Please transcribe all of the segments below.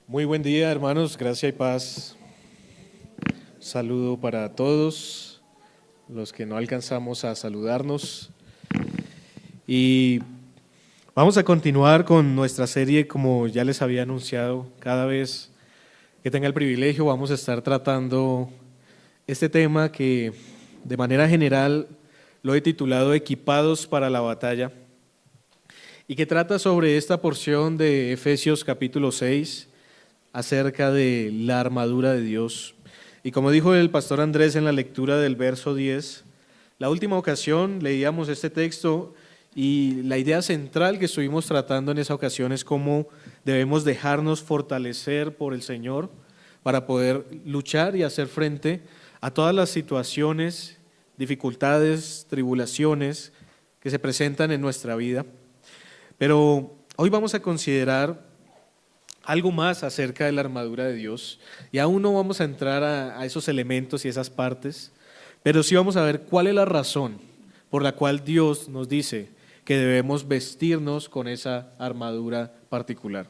Muy buen día, hermanos, gracia y paz. Saludo para todos los que no alcanzamos a saludarnos. Y vamos a continuar con nuestra serie, como ya les había anunciado. Cada vez que tenga el privilegio vamos a estar tratando este tema que de manera general lo he titulado Equipados para la batalla, y que trata sobre esta porción de Efesios capítulo 6, acerca de la armadura de Dios. Y como dijo el pastor Andrés en la lectura del verso 10, la última ocasión leíamos este texto y la idea central que estuvimos tratando en esa ocasión es cómo debemos dejarnos fortalecer por el Señor para poder luchar y hacer frente a todas las situaciones, dificultades, tribulaciones que se presentan en nuestra vida. Pero hoy vamos a considerar algo más acerca de la armadura de Dios, y aún no vamos a entrar a esos elementos y esas partes, pero sí vamos a ver cuál es la razón por la cual Dios nos dice que debemos vestirnos con esa armadura particular.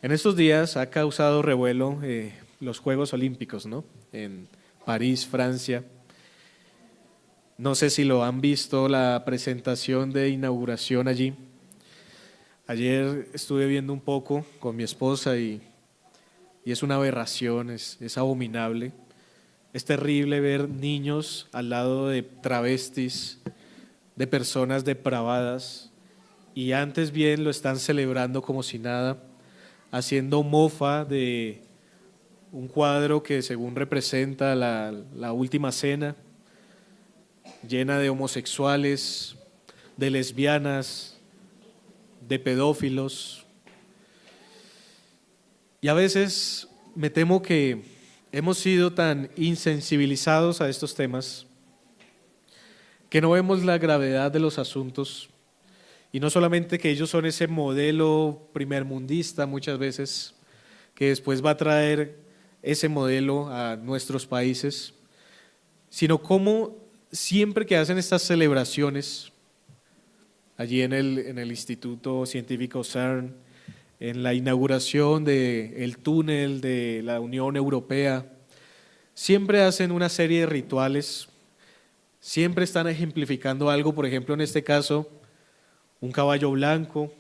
En estos días ha causado revuelo los Juegos Olímpicos, ¿no? En París, Francia. No sé si lo han visto, la presentación de inauguración allí. Ayer estuve viendo un poco con mi esposa y es una aberración, es abominable. Es terrible ver niños al lado de travestis, de personas depravadas, y antes bien lo están celebrando como si nada, haciendo mofa de un cuadro que según representa la última cena, llena de homosexuales, de lesbianas, de pedófilos. Y a veces me temo que hemos sido tan insensibilizados a estos temas que no vemos la gravedad de los asuntos, y no solamente que ellos son ese modelo primermundista muchas veces que después va a traer ese modelo a nuestros países, sino cómo siempre que hacen estas celebraciones allí en el Instituto Científico CERN, en la inauguración del túnel de la Unión Europea, siempre hacen una serie de rituales, siempre están ejemplificando algo. Por ejemplo, en este caso, un caballo blanco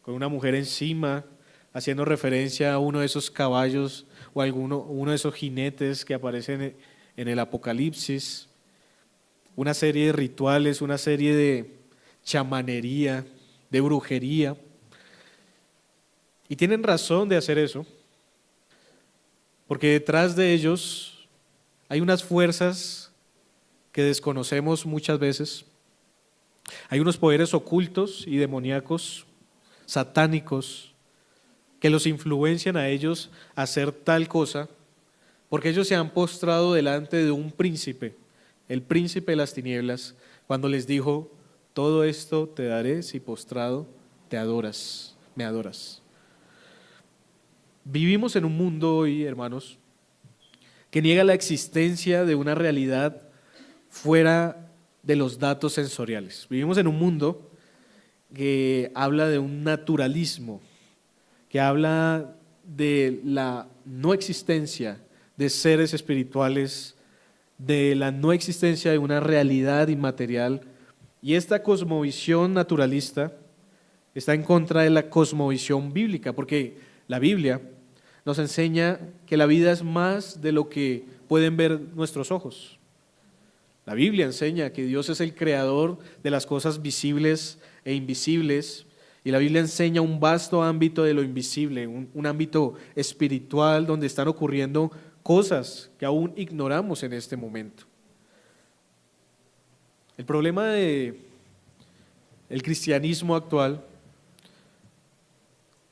con una mujer encima, haciendo referencia a uno de esos caballos o uno de esos jinetes que aparecen en el Apocalipsis, una serie de rituales, una serie de chamanería, de brujería. Y tienen razón de hacer eso, porque detrás de ellos hay unas fuerzas que desconocemos muchas veces. Hay unos poderes ocultos y demoníacos, satánicos, que los influencian a ellos a hacer tal cosa, porque ellos se han postrado delante de un príncipe, el príncipe de las tinieblas, cuando les dijo: todo esto te daré si postrado te adoras, me adoras. Vivimos en un mundo hoy, hermanos, que niega la existencia de una realidad fuera de los datos sensoriales. Vivimos en un mundo que habla de un naturalismo, que habla de la no existencia de seres espirituales, de la no existencia de una realidad inmaterial. Y esta cosmovisión naturalista está en contra de la cosmovisión bíblica, porque la Biblia nos enseña que la vida es más de lo que pueden ver nuestros ojos. La Biblia enseña que Dios es el creador de las cosas visibles e invisibles, y la Biblia enseña un vasto ámbito de lo invisible, un ámbito espiritual donde están ocurriendo cosas que aún ignoramos en este momento. El problema del cristianismo actual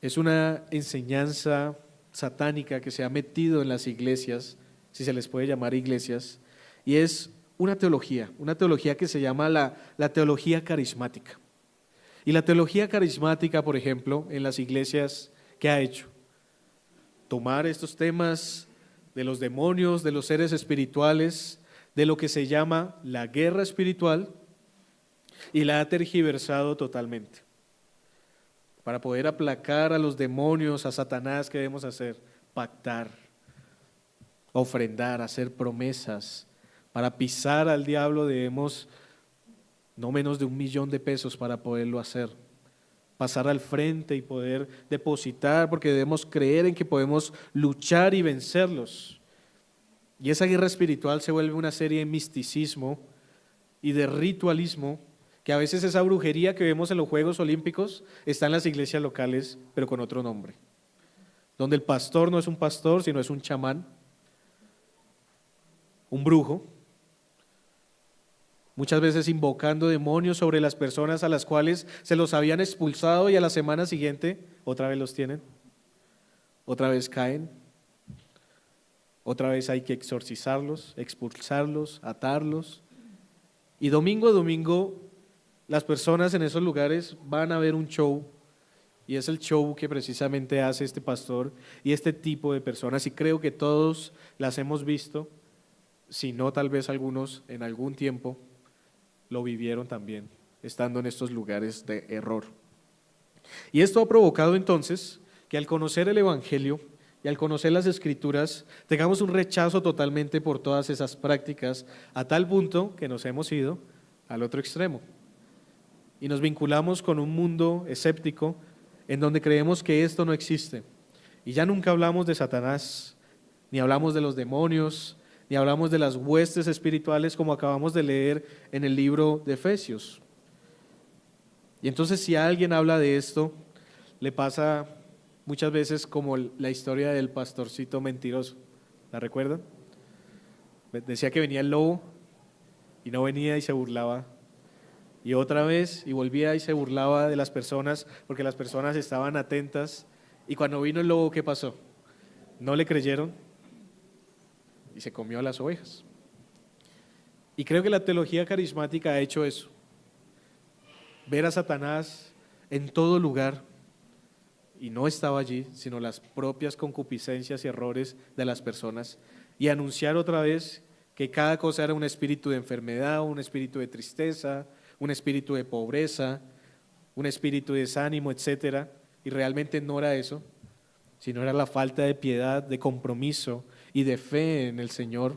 es una enseñanza satánica que se ha metido en las iglesias, si se les puede llamar iglesias, y es una teología que se llama la teología carismática. Y la teología carismática, por ejemplo, en las iglesias, ¿qué ha hecho? Tomar estos temas de los demonios, de los seres espirituales, de lo que se llama la guerra espiritual, y la ha tergiversado totalmente. Para poder aplacar a los demonios, a Satanás, ¿qué debemos hacer? Pactar, ofrendar, hacer promesas. Para pisar al diablo debemos no menos de $1,000,000 para poderlo hacer. Pasar al frente y poder depositar, porque debemos creer en que podemos luchar y vencerlos. Y esa guerra espiritual se vuelve una serie de misticismo y de ritualismo, que a veces esa brujería que vemos en los Juegos Olímpicos está en las iglesias locales, pero con otro nombre. Donde el pastor no es un pastor, sino es un chamán, un brujo, muchas veces invocando demonios sobre las personas a las cuales se los habían expulsado y a la semana siguiente otra vez los tienen, otra vez caen, otra vez hay que exorcizarlos, expulsarlos, atarlos. Y domingo a domingo las personas en esos lugares van a ver un show, y es el show que precisamente hace este pastor y este tipo de personas, y creo que todos las hemos visto, si no tal vez algunos en algún tiempo lo vivieron también, estando en estos lugares de error. Y esto ha provocado entonces que al conocer el Evangelio y al conocer las Escrituras, tengamos un rechazo totalmente por todas esas prácticas, a tal punto que nos hemos ido al otro extremo. Y nos vinculamos con un mundo escéptico en donde creemos que esto no existe. Y ya nunca hablamos de Satanás, ni hablamos de los demonios, ni hablamos de las huestes espirituales como acabamos de leer en el libro de Efesios. Y entonces si alguien habla de esto, le pasa muchas veces como la historia del pastorcito mentiroso. ¿La recuerdan? Decía que venía el lobo y no venía y se burlaba. Y otra vez, y volvía y se burlaba de las personas porque las personas estaban atentas. Y cuando vino el lobo, ¿qué pasó? No le creyeron y se comió a las ovejas. Y creo que la teología carismática ha hecho eso. Ver a Satanás en todo lugar, y no estaba allí, sino las propias concupiscencias y errores de las personas, y anunciar otra vez que cada cosa era un espíritu de enfermedad, un espíritu de tristeza, un espíritu de pobreza, un espíritu de desánimo, etcétera, y realmente no era eso, sino era la falta de piedad, de compromiso y de fe en el Señor.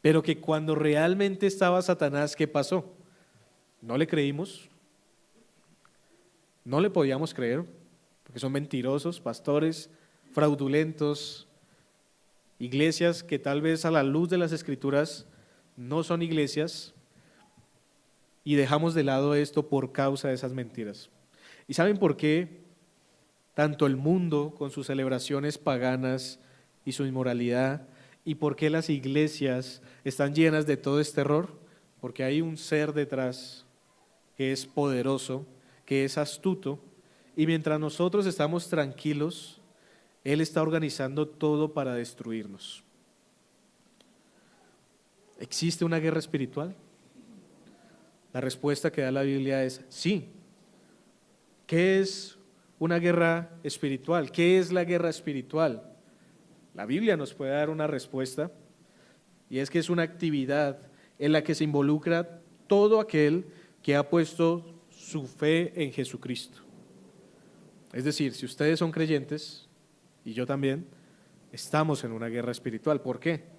Pero que cuando realmente estaba Satanás, ¿qué pasó? No le creímos, no le podíamos creer, porque son mentirosos, pastores fraudulentos, iglesias que tal vez a la luz de las Escrituras no son iglesias, y dejamos de lado esto por causa de esas mentiras. ¿Y saben por qué tanto el mundo con sus celebraciones paganas y su inmoralidad, y por qué las iglesias están llenas de todo este error? Porque hay un ser detrás que es poderoso, que es astuto, y mientras nosotros estamos tranquilos, Él está organizando todo para destruirnos. ¿Existe una guerra espiritual? La respuesta que da la Biblia es sí. ¿Qué es una guerra espiritual? ¿Qué es la guerra espiritual? La Biblia nos puede dar una respuesta, y es que es una actividad en la que se involucra todo aquel que ha puesto su fe en Jesucristo. Es decir, si ustedes son creyentes, y yo también, estamos en una guerra espiritual. ¿Por qué?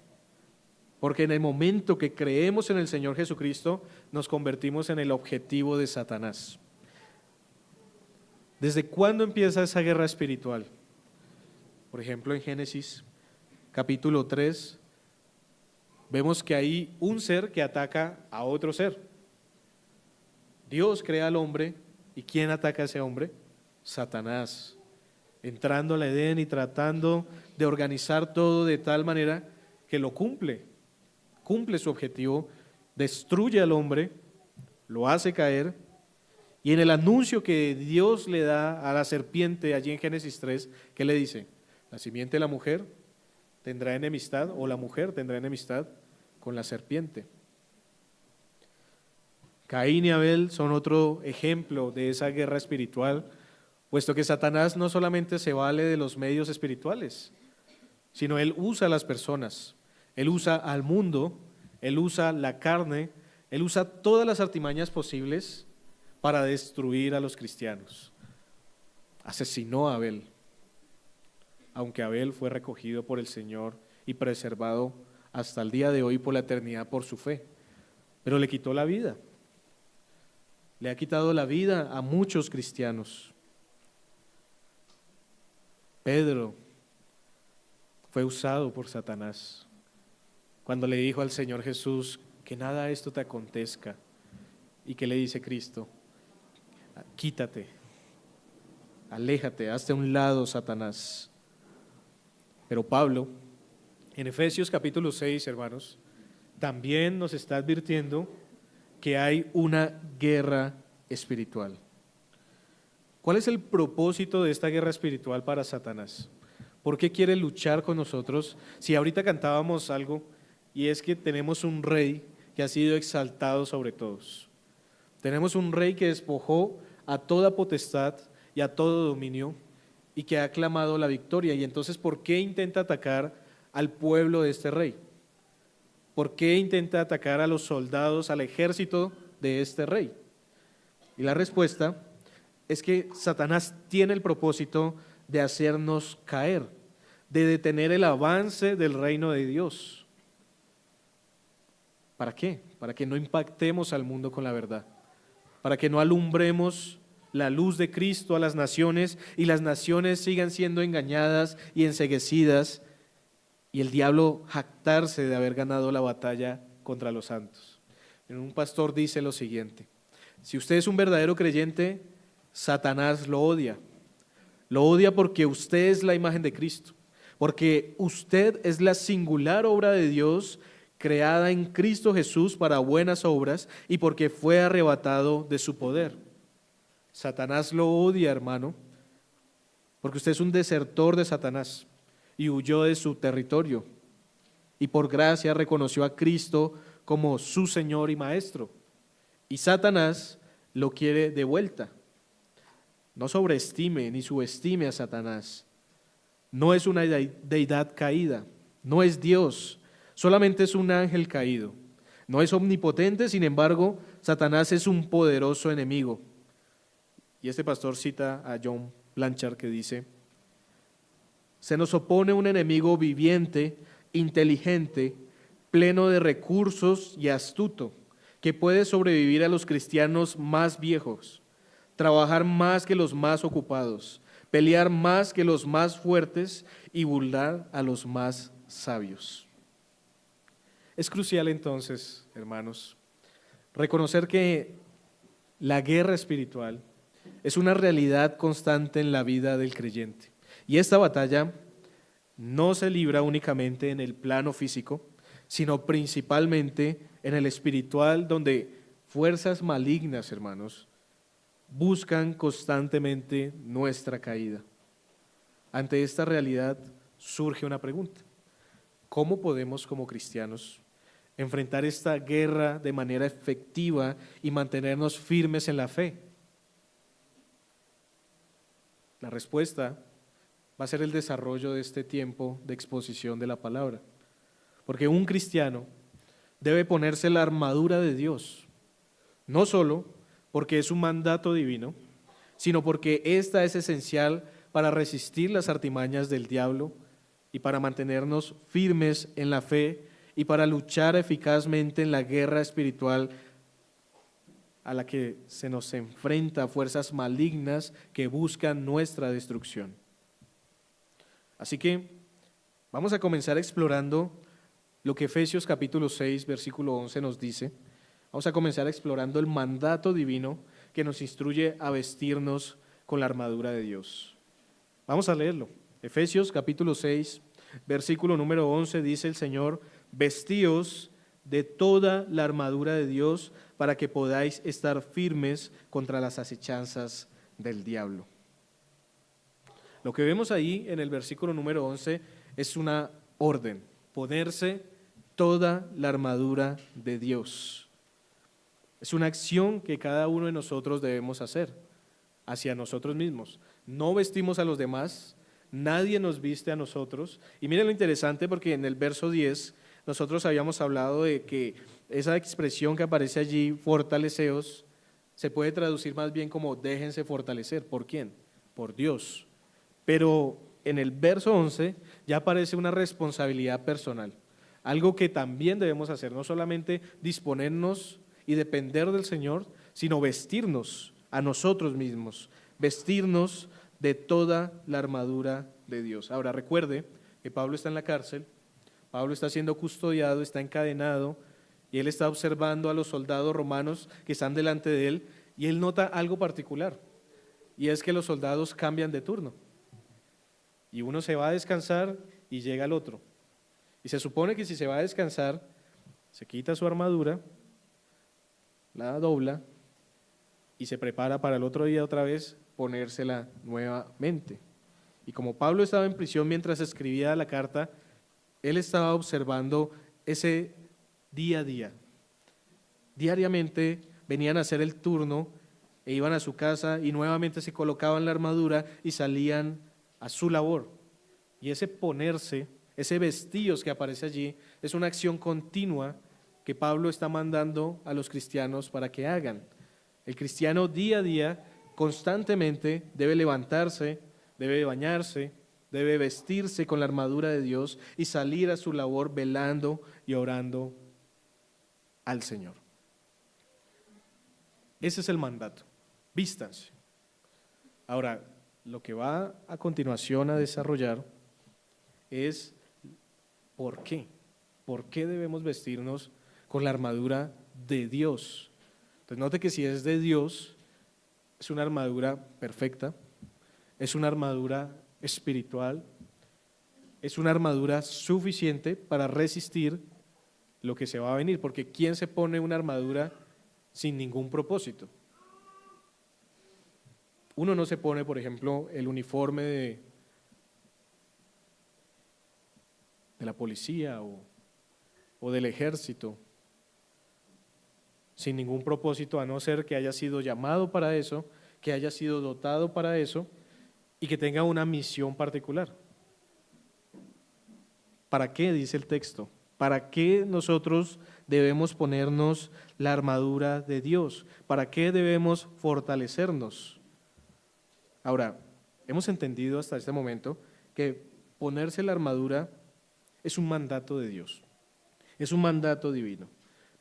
Porque en el momento que creemos en el Señor Jesucristo, nos convertimos en el objetivo de Satanás. ¿Desde cuándo empieza esa guerra espiritual? Por ejemplo, en Génesis capítulo 3, vemos que hay un ser que ataca a otro ser. Dios crea al hombre, ¿y quién ataca a ese hombre? Satanás, entrando al Edén y tratando de organizar todo de tal manera que lo cumple su objetivo, destruye al hombre, lo hace caer, y en el anuncio que Dios le da a la serpiente allí en Génesis 3, ¿qué le dice? La simiente de la mujer tendrá enemistad, o la mujer tendrá enemistad con la serpiente. Caín y Abel son otro ejemplo de esa guerra espiritual, puesto que Satanás no solamente se vale de los medios espirituales, sino él usa a las personas, él usa al mundo, él usa la carne, él usa todas las artimañas posibles para destruir a los cristianos. asesinó a Abel, aunque Abel fue recogido por el Señor y preservado hasta el día de hoy por la eternidad por su fe, pero le quitó la vida. Le ha quitado la vida a muchos cristianos. Pedro fue usado por Satanás cuando le dijo al Señor Jesús que nada de esto te acontezca. ¿Y qué le dice Cristo? Quítate, aléjate, hazte a un lado, Satanás. Pero Pablo, en Efesios capítulo 6, hermanos, también nos está advirtiendo que hay una guerra espiritual. ¿Cuál es el propósito de esta guerra espiritual para Satanás? ¿Por qué quiere luchar con nosotros? Si ahorita cantábamos algo, y es que tenemos un rey que ha sido exaltado sobre todos. Tenemos un rey que despojó a toda potestad y a todo dominio y que ha aclamado la victoria. Y entonces, ¿por qué intenta atacar al pueblo de este rey? ¿Por qué intenta atacar a los soldados, al ejército de este rey? Y la respuesta es que Satanás tiene el propósito de hacernos caer, de detener el avance del reino de Dios. ¿Para qué? Para que no impactemos al mundo con la verdad, para que no alumbremos la luz de Cristo a las naciones y las naciones sigan siendo engañadas y enceguecidas y el diablo jactarse de haber ganado la batalla contra los santos. Un pastor dice lo siguiente: si usted es un verdadero creyente, Satanás lo odia. Lo odia porque usted es la imagen de Cristo, porque usted es la singular obra de Dios creada en Cristo Jesús para buenas obras y porque fue arrebatado de su poder. Satanás lo odia, hermano, porque usted es un desertor de Satanás y huyó de su territorio y por gracia reconoció a Cristo como su Señor y Maestro. Y Satanás lo quiere de vuelta. No sobreestime ni subestime a Satanás. No es una deidad caída, no es Dios, solamente es un ángel caído. No es omnipotente, sin embargo, Satanás es un poderoso enemigo. Y este pastor cita a John Blanchard que dice: se nos opone un enemigo viviente, inteligente, pleno de recursos y astuto, que puede sobrevivir a los cristianos más viejos, trabajar más que los más ocupados, pelear más que los más fuertes y burlar a los más sabios. Es crucial entonces, hermanos, reconocer que la guerra espiritual es una realidad constante en la vida del creyente. Y esta batalla no se libra únicamente en el plano físico, sino principalmente en el espiritual, donde fuerzas malignas, hermanos, buscan constantemente nuestra caída. Ante esta realidad surge una pregunta: ¿cómo podemos como cristianos enfrentar esta guerra de manera efectiva y mantenernos firmes en la fe? La respuesta va a ser el desarrollo de este tiempo de exposición de la palabra. Porque un cristiano debe ponerse la armadura de Dios, no solo porque es un mandato divino, sino porque esta es esencial para resistir las artimañas del diablo y para mantenernos firmes en la fe y para luchar eficazmente en la guerra espiritual a la que se nos enfrenta fuerzas malignas que buscan nuestra destrucción. Así que vamos a comenzar explorando lo que Efesios capítulo 6, versículo 11 nos dice. Vamos a comenzar explorando el mandato divino que nos instruye a vestirnos con la armadura de Dios. Vamos a leerlo. Efesios capítulo 6, versículo número 11 dice el Señor: vestíos de toda la armadura de Dios para que podáis estar firmes contra las acechanzas del diablo. Lo que vemos ahí en el versículo número 11 es una orden: ponerse toda la armadura de Dios. Es una acción que cada uno de nosotros debemos hacer hacia nosotros mismos. No vestimos a los demás, nadie nos viste a nosotros. Y miren lo interesante, porque en el verso 10 nosotros habíamos hablado de que esa expresión que aparece allí, fortaleceos, se puede traducir más bien como déjense fortalecer. ¿Por quién? por Dios. Pero en el verso 11 ya aparece una responsabilidad personal, algo que también debemos hacer, no solamente disponernos y depender del Señor, sino vestirnos a nosotros mismos, vestirnos de toda la armadura de Dios. Ahora recuerde que Pablo está en la cárcel, Pablo está siendo custodiado, está encadenado, y él está observando a los soldados romanos que están delante de él, y él nota algo particular, y es que los soldados cambian de turno, y uno se va a descansar y llega el otro. Y se supone que si se va a descansar, se quita su armadura, la dobla, y se prepara para el otro día otra vez ponérsela nuevamente. Y como Pablo estaba en prisión mientras escribía la carta, él estaba observando ese día a día. Diariamente venían a hacer el turno e iban a su casa y nuevamente se colocaban la armadura y salían a su labor. Y ese ponerse, ese vestíos que aparece allí, es una acción continua que Pablo está mandando a los cristianos para que hagan. El cristiano día a día, constantemente, debe levantarse, debe bañarse, debe vestirse con la armadura de Dios y salir a su labor velando y orando al Señor. Ese es el mandato. Vístanse. Ahora, lo que va a continuación a desarrollar es ¿por qué? ¿Por qué debemos vestirnos con la armadura de Dios? Entonces, note que si es de Dios, es una armadura perfecta, es una armadura espiritual, es una armadura suficiente para resistir lo que se va a venir, porque ¿quién se pone una armadura sin ningún propósito? Uno no se pone, por ejemplo, el uniforme de la policía o del ejército sin ningún propósito, a no ser que haya sido llamado para eso, que haya sido dotado para eso y que tenga una misión particular. ¿Para qué? Dice el texto. ¿Para qué nosotros debemos ponernos la armadura de Dios? ¿Para qué debemos fortalecernos? Ahora, hemos entendido hasta este momento que ponerse la armadura es un mandato de Dios, es un mandato divino.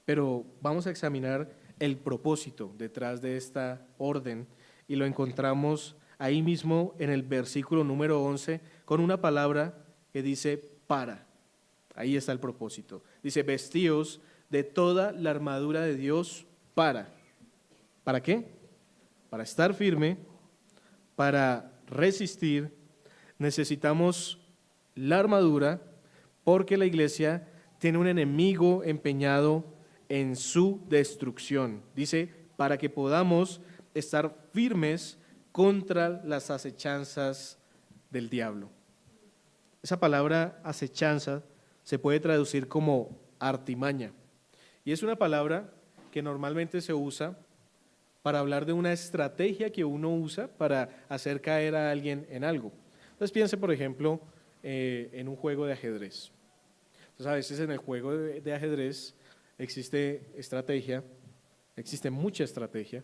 Pero vamos a examinar el propósito detrás de esta orden y lo encontramos ahí mismo en el versículo número 11 con una palabra que dice para. Ahí está el propósito. Dice, vestíos de toda la armadura de Dios para. ¿Para qué? Para estar firme, para resistir, necesitamos la armadura porque la iglesia tiene un enemigo empeñado en su destrucción. Dice, para que podamos estar firmes contra las acechanzas del diablo. Esa palabra acechanza se puede traducir como artimaña. Y es una palabra que normalmente se usa para hablar de una estrategia que uno usa para hacer caer a alguien en algo. Entonces piense, por ejemplo, en un juego de ajedrez. Entonces a veces en el juego de ajedrez existe estrategia, existe mucha estrategia,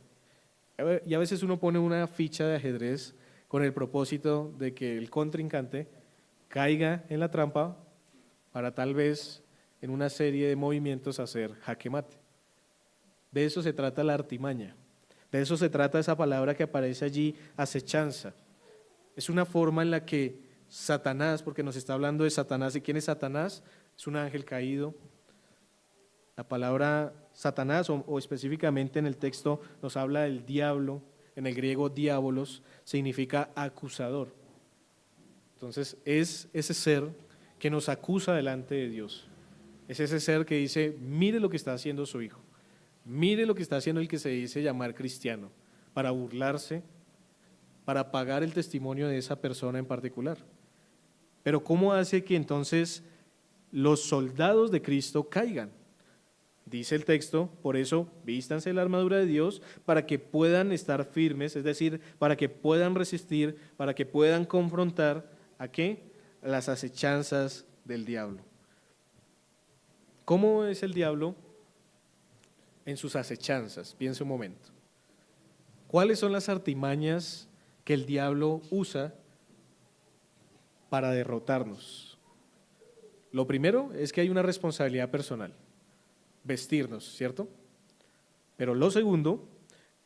y a veces uno pone una ficha de ajedrez con el propósito de que el contrincante caiga en la trampa para tal vez en una serie de movimientos hacer jaque mate. De eso se trata la artimaña, de eso se trata esa palabra que aparece allí, acechanza. Es una forma en la que Satanás, porque nos está hablando de Satanás, ¿y quién es Satanás? Es un ángel caído. La palabra Satanás, o específicamente en el texto, nos habla del diablo. En el griego diabolos significa acusador. Entonces es ese ser que nos acusa delante de Dios. Es ese ser que dice, mire lo que está haciendo su hijo. Mire lo que está haciendo el que se dice llamar cristiano, para burlarse, para pagar el testimonio de esa persona en particular. Pero ¿cómo hace que entonces los soldados de Cristo caigan? Dice el texto, por eso vístanse la armadura de Dios para que puedan estar firmes, es decir, para que puedan resistir, para que puedan confrontar ¿a qué? Las acechanzas del diablo. ¿Cómo es el diablo en sus acechanzas? Piense un momento. ¿Cuáles son las artimañas que el diablo usa para derrotarnos. Lo primero es que hay una responsabilidad personal, vestirnos, ¿cierto? Pero lo segundo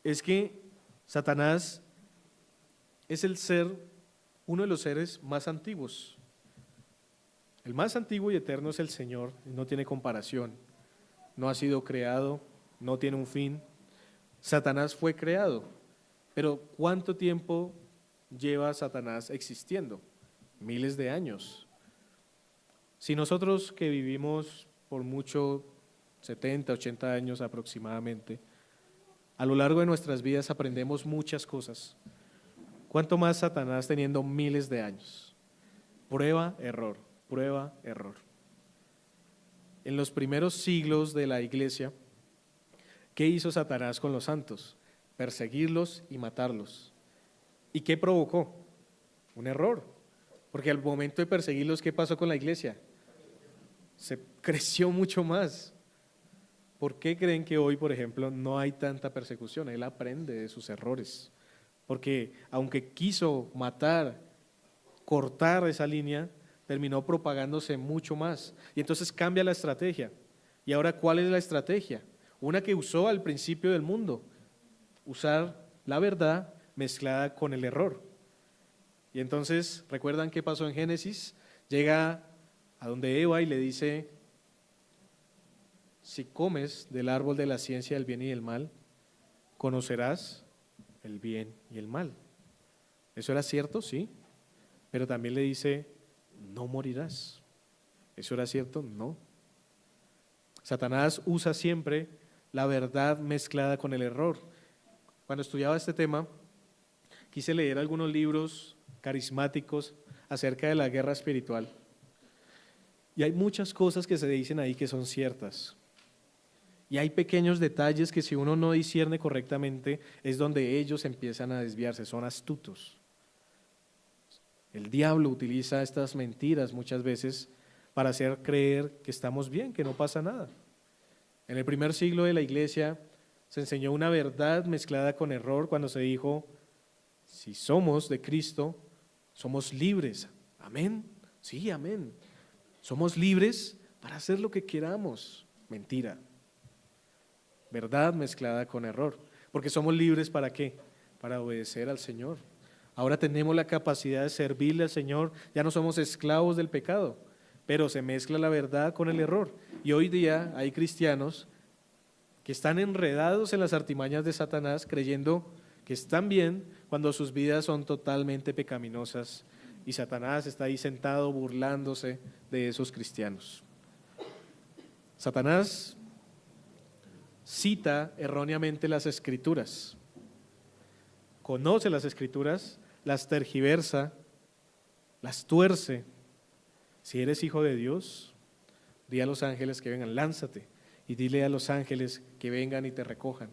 es que Satanás es uno de los seres más antiguos. El más antiguo y eterno es el Señor, no tiene comparación, no ha sido creado, no tiene un fin. Satanás fue creado, pero ¿cuánto tiempo lleva Satanás existiendo? Miles de años. Si nosotros que vivimos por mucho 70, 80 años aproximadamente, a lo largo de nuestras vidas aprendemos muchas cosas, ¿cuánto más Satanás teniendo miles de años? Prueba, error, prueba, error. En los primeros siglos de la iglesia, ¿qué hizo Satanás con los santos? Perseguirlos y matarlos. ¿Y qué provocó? Un error. Porque al momento de perseguirlos, ¿qué pasó con la iglesia? Se creció mucho más. ¿Por qué creen que hoy, por ejemplo, no hay tanta persecución? Él aprende de sus errores. Porque aunque quiso matar, cortar esa línea, terminó propagándose mucho más. Y entonces cambia la estrategia. ¿Y ahora cuál es la estrategia? Una que usó al principio del mundo, usar la verdad mezclada con el error. Y entonces, ¿recuerdan qué pasó en Génesis? Llega a donde Eva y le dice, si comes del árbol de la ciencia del bien y del mal, conocerás el bien y el mal. ¿Eso era cierto? Sí. Pero también le dice, no morirás. ¿Eso era cierto? No. Satanás usa siempre la verdad mezclada con el error. Cuando estudiaba este tema, quise leer algunos libros carismáticos acerca de la guerra espiritual. Y hay muchas cosas que se dicen ahí que son ciertas. Y hay pequeños detalles que si uno no discierne correctamente es donde ellos empiezan a desviarse, son astutos. El diablo utiliza estas mentiras muchas veces para hacer creer que estamos bien, que no pasa nada. En el primer siglo de la iglesia se enseñó una verdad mezclada con error cuando se dijo, si somos de Cristo, somos libres. Amén. Sí, amén. Somos libres para hacer lo que queramos. Mentira. Verdad mezclada con error. Porque somos libres ¿para qué? Para obedecer al Señor. Ahora tenemos la capacidad de servirle al Señor. Ya no somos esclavos del pecado. Pero se mezcla la verdad con el error. Y hoy día hay cristianos que están enredados en las artimañas de Satanás creyendo que están bien cuando sus vidas son totalmente pecaminosas y Satanás está ahí sentado burlándose de esos cristianos. Satanás cita erróneamente las Escrituras, conoce las Escrituras, las tergiversa, las tuerce. Si eres hijo de Dios, di a los ángeles que vengan, lánzate y dile a los ángeles que vengan y te recojan.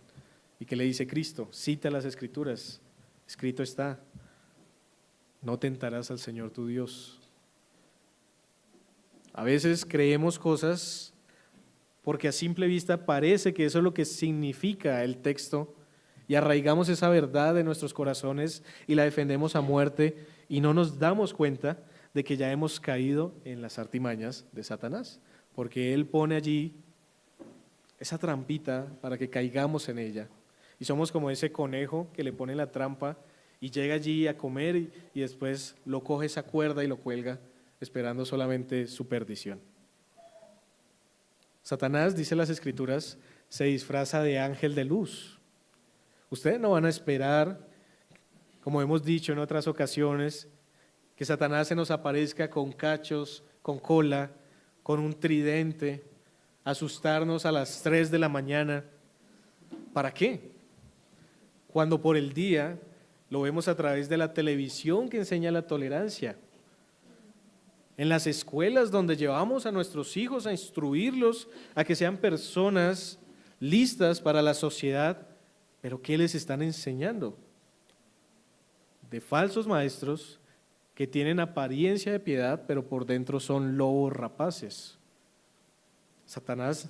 ¿Y qué le dice Cristo? Cita las Escrituras, escrito está, no tentarás al Señor tu Dios. A veces creemos cosas porque a simple vista parece que eso es lo que significa el texto y arraigamos esa verdad en nuestros corazones y la defendemos a muerte y no nos damos cuenta de que ya hemos caído en las artimañas de Satanás, porque él pone allí esa trampita para que caigamos en ella. Y somos como ese conejo que le pone la trampa y llega allí a comer y después lo coge esa cuerda y lo cuelga, esperando solamente su perdición. Satanás, dice las Escrituras, se disfraza de ángel de luz. Ustedes no van a esperar, como hemos dicho en otras ocasiones, que Satanás se nos aparezca con cachos, con cola, con un tridente, asustarnos a las 3 de la mañana. ¿Para qué? Cuando por el día lo vemos a través de la televisión que enseña la tolerancia. En las escuelas donde llevamos a nuestros hijos a instruirlos, a que sean personas listas para la sociedad, pero ¿qué les están enseñando? De falsos maestros que tienen apariencia de piedad, pero por dentro son lobos rapaces. Satanás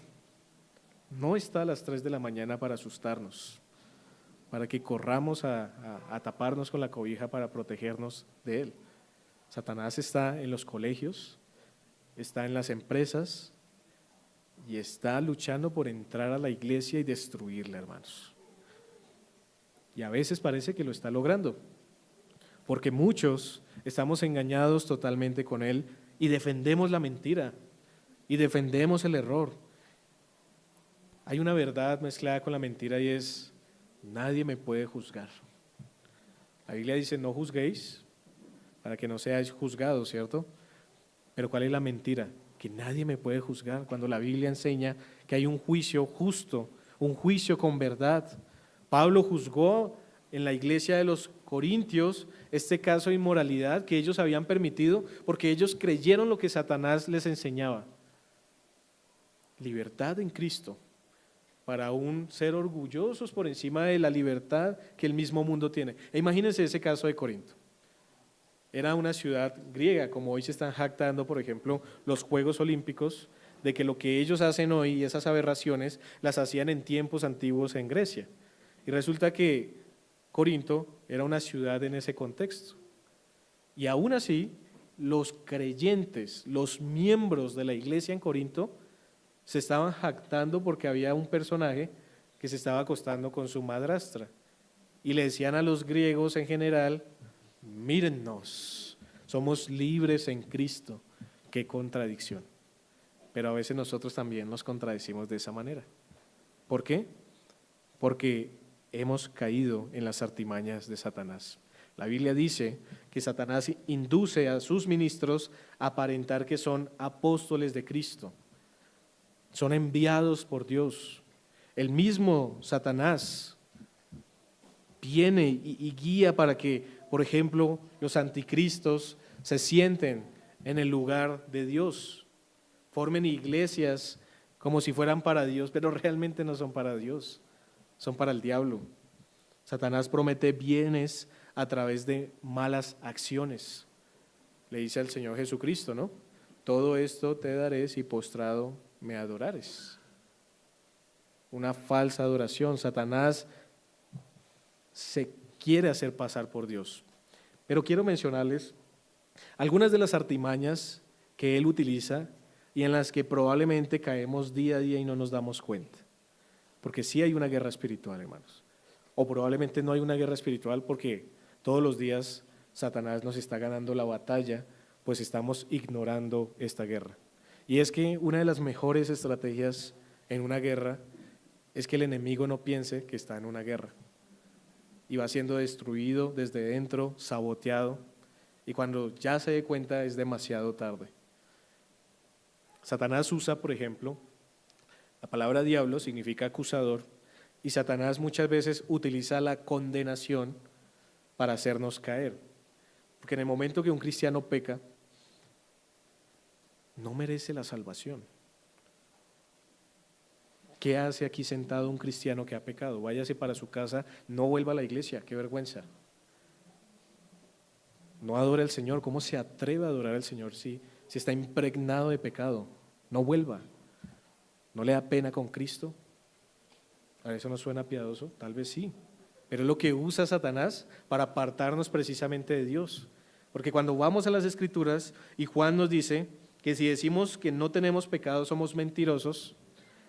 no está a las 3 de la mañana para asustarnos. para que corramos a taparnos con la cobija para protegernos de él. Satanás está en los colegios, está en las empresas y está luchando por entrar a la iglesia y destruirla, hermanos. Y a veces parece que lo está logrando, porque muchos estamos engañados totalmente con él y defendemos la mentira y defendemos el error. Hay una verdad mezclada con la mentira y es: nadie me puede juzgar. La Biblia dice: no juzguéis para que no seáis juzgados, ¿cierto? Pero ¿cuál es la mentira? Que nadie me puede juzgar, cuando la Biblia enseña que hay un juicio justo, un juicio con verdad. Pablo juzgó en la iglesia de los Corintios este caso de inmoralidad que ellos habían permitido porque ellos creyeron lo que Satanás les enseñaba. Libertad en Cristo, para aún ser orgullosos por encima de la libertad que el mismo mundo tiene. E imagínense ese caso de Corinto. Era una ciudad griega, como hoy se están jactando, por ejemplo, los Juegos Olímpicos, de que lo que ellos hacen hoy, esas aberraciones, las hacían en tiempos antiguos en Grecia. Y resulta que Corinto era una ciudad en ese contexto. Y aún así, los creyentes, los miembros de la iglesia en Corinto, se estaban jactando porque había un personaje que se estaba acostando con su madrastra. Y le decían a los griegos en general: mírennos, somos libres en Cristo. Qué contradicción. Pero a veces nosotros también nos contradecimos de esa manera. ¿Por qué? Porque hemos caído en las artimañas de Satanás. La Biblia dice que Satanás induce a sus ministros a aparentar que son apóstoles de Cristo. Son enviados por Dios. El mismo Satanás viene y guía para que, por ejemplo, los anticristos se sienten en el lugar de Dios, formen iglesias como si fueran para Dios, pero realmente no son para Dios, son para el diablo. Satanás promete bienes a través de malas acciones. Le dice al Señor Jesucristo, ¿no? Todo esto te daré si postrado me adorares. Una falsa adoración. Satanás se quiere hacer pasar por Dios. Pero quiero mencionarles algunas de las artimañas que él utiliza y en las que probablemente caemos día a día y no nos damos cuenta. Porque sí hay una guerra espiritual, hermanos. O probablemente no hay una guerra espiritual porque todos los días Satanás nos está ganando la batalla, pues estamos ignorando esta guerra. Y es que una de las mejores estrategias en una guerra es que el enemigo no piense que está en una guerra. Y va siendo destruido desde dentro, saboteado, y cuando ya se dé cuenta es demasiado tarde. Satanás usa, por ejemplo, la palabra diablo significa acusador, y Satanás muchas veces utiliza la condenación para hacernos caer. Porque en el momento que un cristiano peca, no merece la salvación. ¿Qué hace aquí sentado un cristiano que ha pecado? Váyase para su casa, no vuelva a la iglesia, qué vergüenza. No adora al Señor, ¿cómo se atreve a adorar al Señor si está impregnado de pecado? No vuelva. ¿No le da pena con Cristo? ¿A eso no suena piadoso? Tal vez sí, pero es lo que usa Satanás para apartarnos precisamente de Dios. Porque cuando vamos a las Escrituras y Juan nos dice que si decimos que no tenemos pecado somos mentirosos,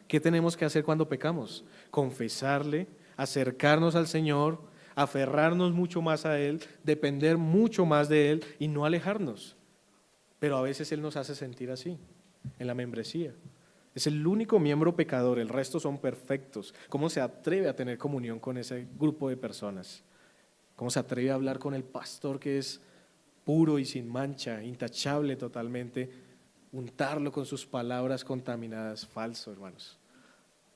¿qué tenemos que hacer cuando pecamos? Confesarle, acercarnos al Señor, aferrarnos mucho más a Él, depender mucho más de Él y no alejarnos. Pero a veces Él nos hace sentir así, en la membresía. Es el único miembro pecador, el resto son perfectos. ¿Cómo se atreve a tener comunión con ese grupo de personas? ¿Cómo se atreve a hablar con el pastor que es puro y sin mancha, intachable totalmente, untarlo con sus palabras contaminadas? Falso, hermanos.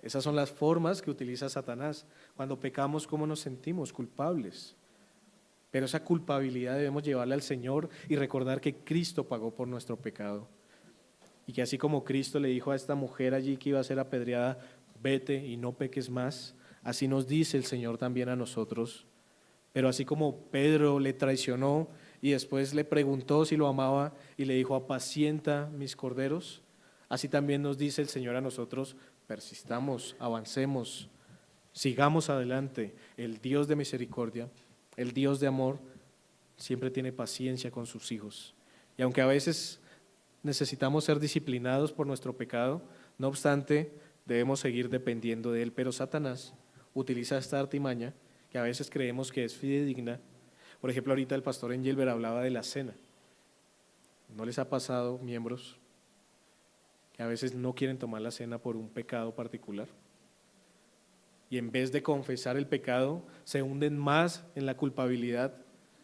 Esas son las formas que utiliza Satanás. Cuando pecamos, ¿cómo nos sentimos? Culpables. Pero esa culpabilidad debemos llevarla al Señor y recordar que Cristo pagó por nuestro pecado. Y que así como Cristo le dijo a esta mujer allí que iba a ser apedreada, vete y no peques más, así nos dice el Señor también a nosotros. Pero así como Pedro le traicionó y después le preguntó si lo amaba y le dijo, apacienta mis corderos, así también nos dice el Señor a nosotros, persistamos, avancemos, Sigamos adelante. El Dios de misericordia, el Dios de amor, siempre tiene paciencia con sus hijos. Y aunque a veces necesitamos ser disciplinados por nuestro pecado, no obstante, debemos seguir dependiendo de Él. Pero Satanás utiliza esta artimaña que a veces creemos que es fidedigna. Por ejemplo, ahorita el pastor Engelbert hablaba de la cena. ¿No les ha pasado, miembros, que a veces no quieren tomar la cena por un pecado particular? Y en vez de confesar el pecado, se hunden más en la culpabilidad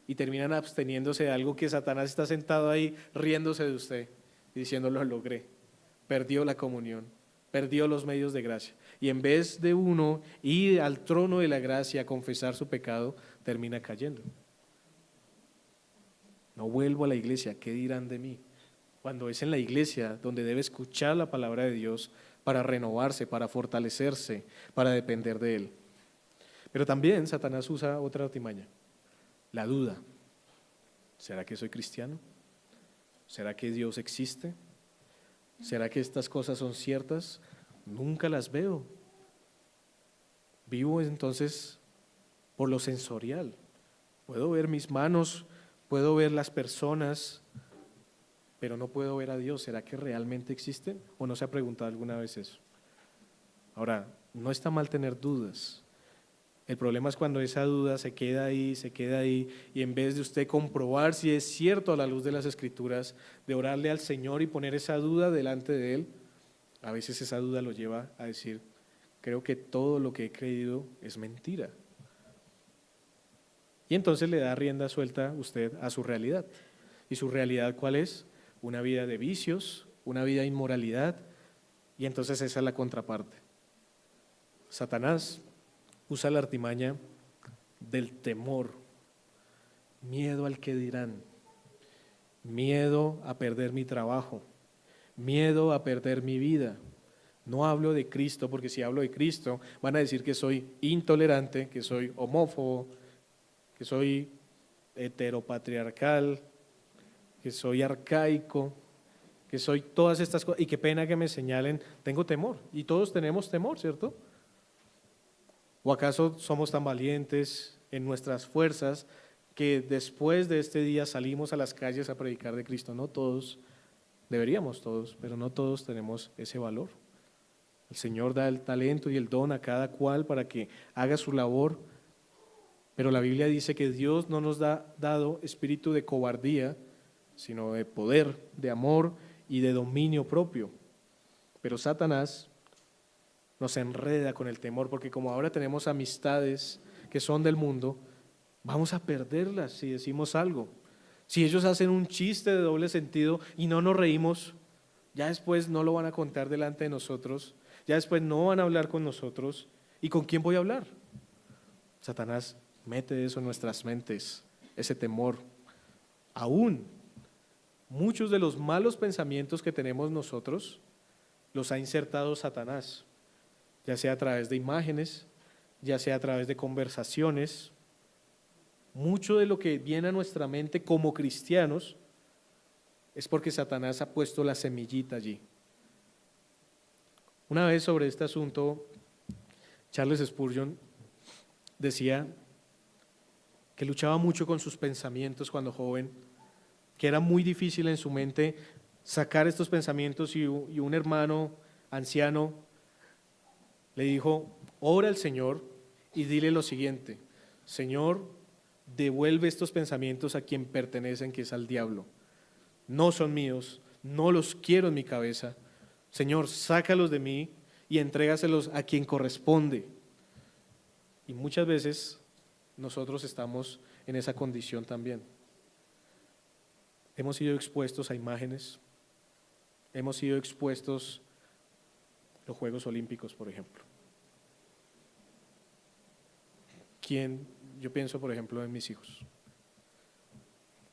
y terminan absteniéndose de algo que Satanás está sentado ahí riéndose de usted y diciendo: lo logré. Perdió la comunión, perdió los medios de gracia. Y en vez de uno ir al trono de la gracia a confesar su pecado, termina cayendo. No vuelvo a la iglesia, ¿qué dirán de mí? Cuando es en la iglesia donde debe escuchar la palabra de Dios para renovarse, para fortalecerse, para depender de Él. Pero también Satanás usa otra artimaña, la duda. ¿Será que soy cristiano? ¿Será que Dios existe? ¿Será que estas cosas son ciertas? Nunca las veo. Vivo entonces por lo sensorial. Puedo ver mis manos, puedo ver las personas, pero no puedo ver a Dios. ¿Será que realmente existen? ¿O no se ha preguntado alguna vez eso? Ahora, no está mal tener dudas. El problema es cuando esa duda se queda ahí, y en vez de usted comprobar si es cierto a la luz de las Escrituras, de orarle al Señor y poner esa duda delante de Él, a veces esa duda lo lleva a decir: creo que todo lo que he creído es mentira. Y entonces le da rienda suelta usted a su realidad. ¿Y su realidad cuál es? Una vida de vicios, una vida de inmoralidad, y entonces esa es la contraparte. Satanás usa la artimaña del temor, miedo al que dirán, miedo a perder mi trabajo, miedo a perder mi vida. No hablo de Cristo, porque si hablo de Cristo van a decir que soy intolerante, que soy homófobo, que soy heteropatriarcal, que soy arcaico, que soy todas estas cosas, y qué pena que me señalen. Tengo temor, y todos tenemos temor, ¿cierto? ¿O acaso somos tan valientes en nuestras fuerzas que después de este día salimos a las calles a predicar de Cristo? No todos, deberíamos todos, pero no todos tenemos ese valor. El Señor da el talento y el don a cada cual para que haga su labor, pero la Biblia dice que Dios no nos ha dado espíritu de cobardía, sino de poder, de amor y de dominio propio. Pero Satanás nos enreda con el temor, porque como ahora tenemos amistades que son del mundo, vamos a perderlas si decimos algo. Si ellos hacen un chiste de doble sentido y no nos reímos, ya después no lo van a contar delante de nosotros, ya después no van a hablar con nosotros. ¿Y con quién voy a hablar? Satanás mete eso en nuestras mentes, ese temor. Aún muchos de los malos pensamientos que tenemos nosotros los ha insertado Satanás, ya sea a través de imágenes, ya sea a través de conversaciones. Mucho de lo que viene a nuestra mente como cristianos es porque Satanás ha puesto la semillita allí. Una vez sobre este asunto, Charles Spurgeon decía que luchaba mucho con sus pensamientos cuando joven, que era muy difícil en su mente sacar estos pensamientos, y un hermano anciano le dijo: ora al Señor y dile lo siguiente: Señor, devuelve estos pensamientos a quien pertenecen, que es al diablo. No son míos, no los quiero en mi cabeza. Señor, sácalos de mí y entrégaselos a quien corresponde. Y muchas veces nosotros estamos en esa condición también. Hemos sido expuestos a imágenes, hemos sido expuestos a los Juegos Olímpicos, por ejemplo. Yo pienso, por ejemplo, en mis hijos.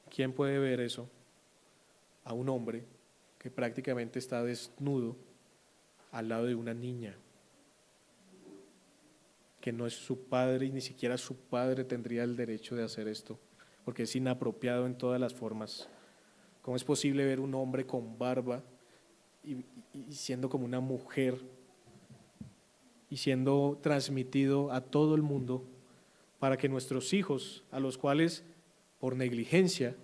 ¿Quién puede ver eso? A un hombre que prácticamente está desnudo al lado de una niña, que no es su padre y ni siquiera su padre tendría el derecho de hacer esto, porque es inapropiado en todas las formas. ¿Cómo es posible ver un hombre con barba y siendo como una mujer y siendo transmitido a todo el mundo para que nuestros hijos, a los cuales por negligencia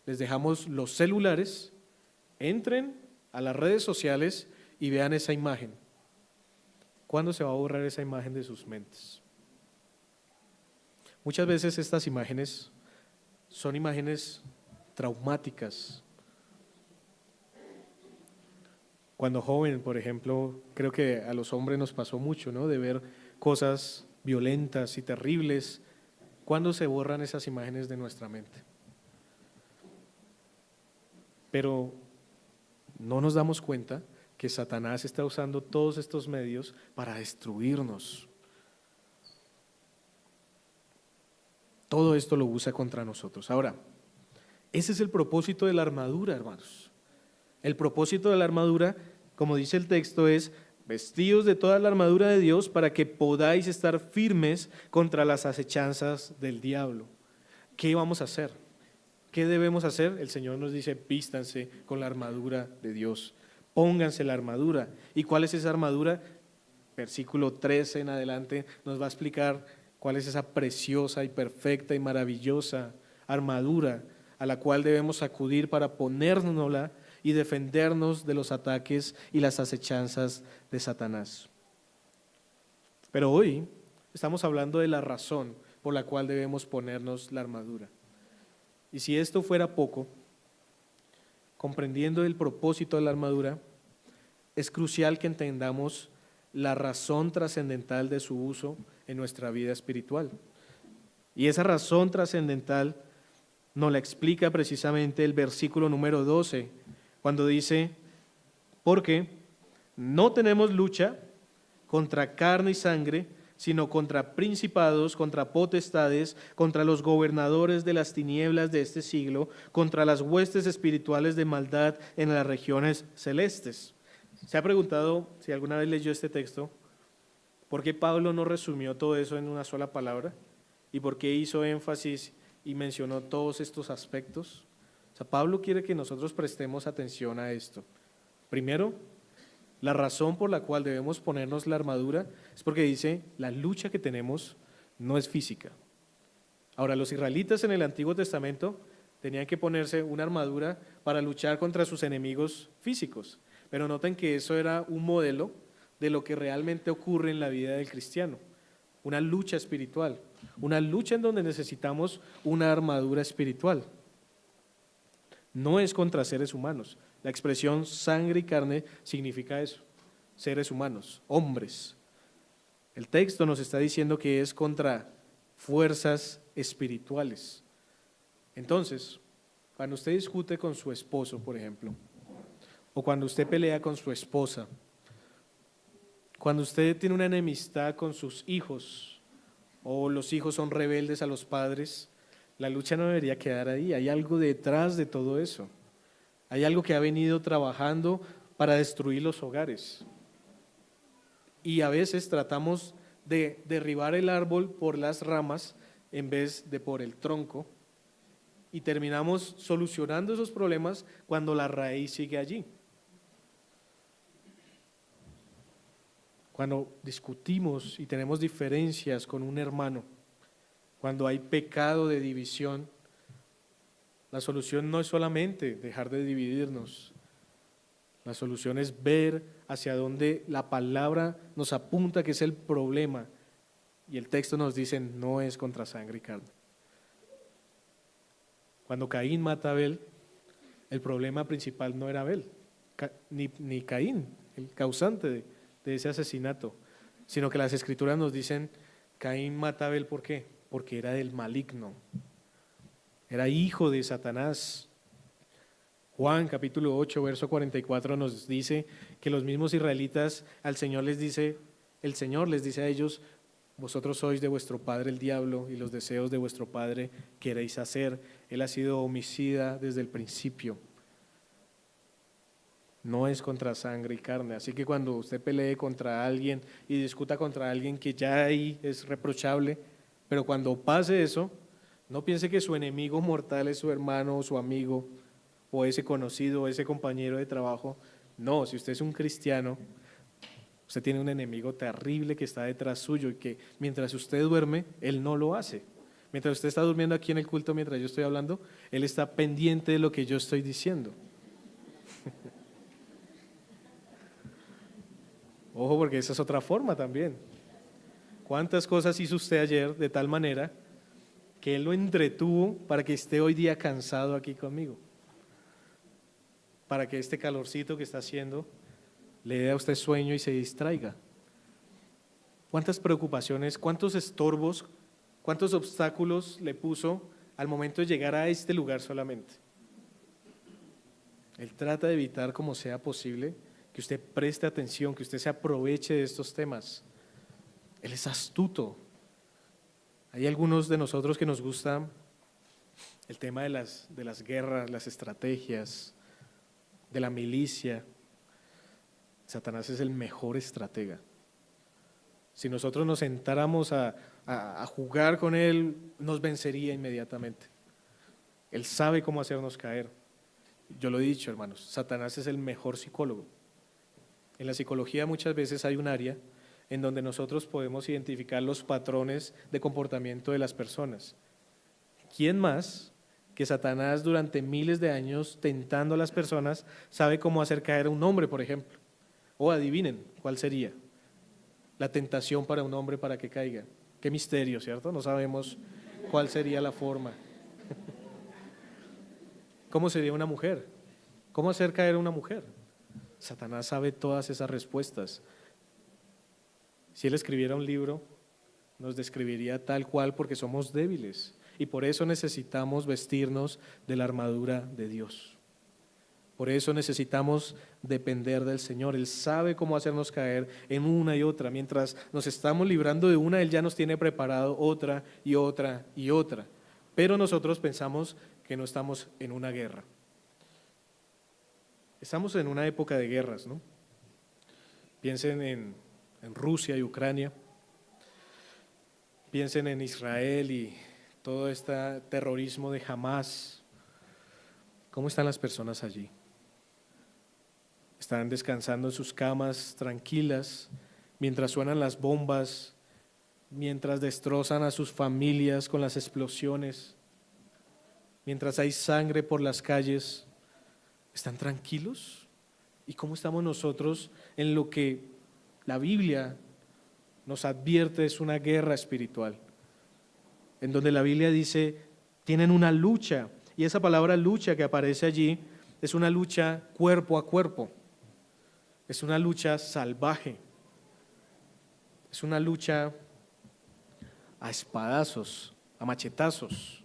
les dejamos los celulares, entren a las redes sociales y vean esa imagen. ¿Cuándo se va a borrar esa imagen de sus mentes? Muchas veces estas imágenes son imágenes traumáticas. Cuando joven, por ejemplo, creo que a los hombres nos pasó mucho, ¿no? De ver cosas violentas y terribles. ¿Cuándo se borran esas imágenes de nuestra mente? Pero no nos damos cuenta que Satanás está usando todos estos medios para destruirnos. Todo esto lo usa contra nosotros. Ahora, ese es el propósito de la armadura, hermanos. El propósito de la armadura, como dice el texto, es vestidos de toda la armadura de Dios para que podáis estar firmes contra las acechanzas del diablo. ¿Qué vamos a hacer? ¿Qué debemos hacer? El Señor nos dice, vístanse con la armadura de Dios. Pónganse la armadura. ¿Y cuál es esa armadura? Versículo 13 en adelante nos va a explicar cuál es esa preciosa y perfecta y maravillosa armadura a la cual debemos acudir para ponérnosla y defendernos de los ataques y las acechanzas de Satanás. Pero hoy estamos hablando de la razón por la cual debemos ponernos la armadura. Y si esto fuera poco, comprendiendo el propósito de la armadura, es crucial que entendamos la razón trascendental de su uso en nuestra vida espiritual. Y esa razón trascendental nos la explica precisamente el versículo número 12, cuando dice, porque no tenemos lucha contra carne y sangre, sino contra principados, contra potestades, contra los gobernadores de las tinieblas de este siglo, contra las huestes espirituales de maldad en las regiones celestes. ¿Se ha preguntado, si alguna vez leyó este texto, por qué Pablo no resumió todo eso en una sola palabra? ¿Y por qué hizo énfasis y mencionó todos estos aspectos? O sea, Pablo quiere que nosotros prestemos atención a esto. Primero, la razón por la cual debemos ponernos la armadura es porque dice, la lucha que tenemos no es física. Ahora, los israelitas en el Antiguo Testamento tenían que ponerse una armadura para luchar contra sus enemigos físicos, pero noten que eso era un modelo de lo que realmente ocurre en la vida del cristiano, una lucha espiritual, una lucha en donde necesitamos una armadura espiritual. No es contra seres humanos. La expresión sangre y carne significa eso, seres humanos, hombres. El texto nos está diciendo que es contra fuerzas espirituales. Entonces, cuando usted discute con su esposo, por ejemplo, o cuando usted pelea con su esposa, cuando usted tiene una enemistad con sus hijos, o los hijos son rebeldes a los padres, la lucha no debería quedar ahí. Hay algo detrás de todo eso. Hay algo que ha venido trabajando para destruir los hogares. Y a veces tratamos de derribar el árbol por las ramas en vez de por el tronco, y terminamos solucionando esos problemas cuando la raíz sigue allí. Cuando discutimos y tenemos diferencias con un hermano, cuando hay pecado de división, la solución no es solamente dejar de dividirnos. La solución es ver hacia dónde la palabra nos apunta que es el problema. Y el texto nos dice, no es contra sangre y carne. Cuando Caín mata a Abel, el problema principal no era Abel, ni Caín, el causante de ese asesinato, sino que las escrituras nos dicen, Caín mata a Abel, ¿por qué? Porque era del maligno, era hijo de Satanás. Juan capítulo 8, verso 44 nos dice que los mismos israelitas, el Señor les dice a ellos, vosotros sois de vuestro padre el diablo y los deseos de vuestro padre queréis hacer. Él ha sido homicida desde el principio. No es contra sangre y carne. Así que cuando usted pelee contra alguien y discuta contra alguien que ya ahí es reprochable, pero cuando pase eso, no piense que su enemigo mortal es su hermano o su amigo o ese conocido o ese compañero de trabajo. No, si usted es un cristiano, Usted tiene un enemigo terrible que está detrás suyo y que mientras usted duerme, él no lo hace. Mientras usted está durmiendo aquí en el culto, mientras yo estoy hablando, él está pendiente de lo que yo estoy diciendo. Ojo, porque esa es otra forma también. ¿Cuántas cosas hizo usted ayer de tal manera que él lo entretuvo para que esté hoy día cansado aquí conmigo? Para que este calorcito que está haciendo le dé a usted sueño y se distraiga. ¿Cuántas preocupaciones, cuántos estorbos, cuántos obstáculos le puso al momento de llegar a este lugar solamente? Él trata de evitar como sea posible que usted preste atención, que usted se aproveche de estos temas. Él es astuto. Hay algunos de nosotros que nos gusta el tema de las guerras, las estrategias, de la milicia. Satanás es el mejor estratega. Si nosotros nos sentáramos a jugar con él, nos vencería inmediatamente. Él sabe cómo hacernos caer. Yo lo he dicho, hermanos, Satanás es el mejor psicólogo. En la psicología muchas veces hay un área en donde nosotros podemos identificar los patrones de comportamiento de las personas. ¿Quién más que Satanás durante miles de años tentando a las personas sabe cómo hacer caer a un hombre, por ejemplo? O adivinen, ¿cuál sería la tentación para un hombre para que caiga? Qué misterio, ¿cierto? No sabemos cuál sería la forma. ¿Cómo sería una mujer? ¿Cómo hacer caer a una mujer? Satanás sabe todas esas respuestas. Si él escribiera un libro, nos describiría tal cual porque somos débiles y por eso necesitamos vestirnos de la armadura de Dios. Por eso necesitamos depender del Señor. Él sabe cómo hacernos caer en una y otra. Mientras nos estamos librando de una, Él ya nos tiene preparado otra y otra y otra. Pero nosotros pensamos que no estamos en una guerra. Estamos en una época de guerras, ¿no? Piensen en Rusia y Ucrania. Piensen en Israel y todo este terrorismo de Hamás. ¿Cómo están las personas allí? Están descansando en sus camas tranquilas mientras suenan las bombas, mientras destrozan a sus familias con las explosiones, mientras hay sangre por las calles. ¿Están tranquilos? ¿Y cómo estamos nosotros en lo que la Biblia nos advierte es una guerra espiritual? En donde la Biblia dice, tienen una lucha, y esa palabra lucha que aparece allí es una lucha cuerpo a cuerpo, es una lucha salvaje, es una lucha a espadazos, a machetazos,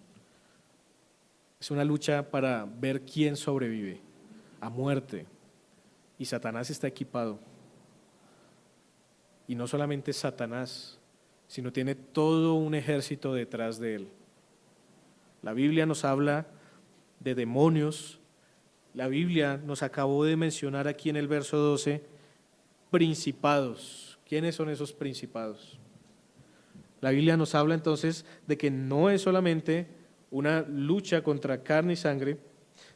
es una lucha para ver quién sobrevive a muerte, y Satanás está equipado. Y no solamente Satanás, sino tiene todo un ejército detrás de él. La Biblia nos habla de demonios. La Biblia nos acabó de mencionar aquí en el verso 12, principados. ¿Quiénes son esos principados? La Biblia nos habla entonces de que no es solamente una lucha contra carne y sangre,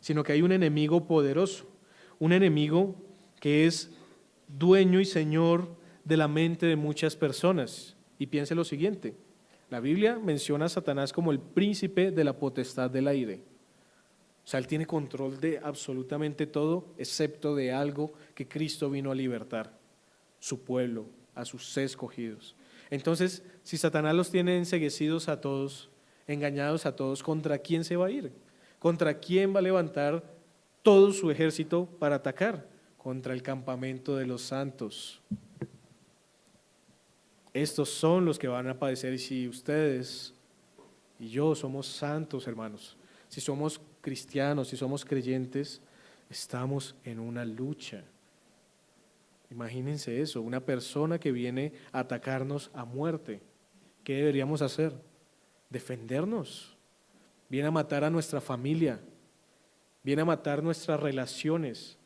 sino que hay un enemigo poderoso, un enemigo que es dueño y señor de la mente de muchas personas. Y piense lo siguiente, la Biblia menciona a Satanás como el príncipe de la potestad del aire. O sea, él tiene control de absolutamente todo, excepto de algo que Cristo vino a libertar, su pueblo, a sus escogidos. Entonces, si Satanás los tiene enceguecidos a todos, engañados a todos, ¿contra quién se va a ir? ¿Contra quién va a levantar todo su ejército para atacar? Contra el campamento de los santos. Estos son los que van a padecer. Y si ustedes y yo somos santos, hermanos, si somos cristianos, si somos creyentes, estamos en una lucha. Imagínense eso, una persona que viene a atacarnos a muerte. ¿Qué deberíamos hacer? Defendernos. Viene a matar a nuestra familia, viene a matar nuestras relaciones,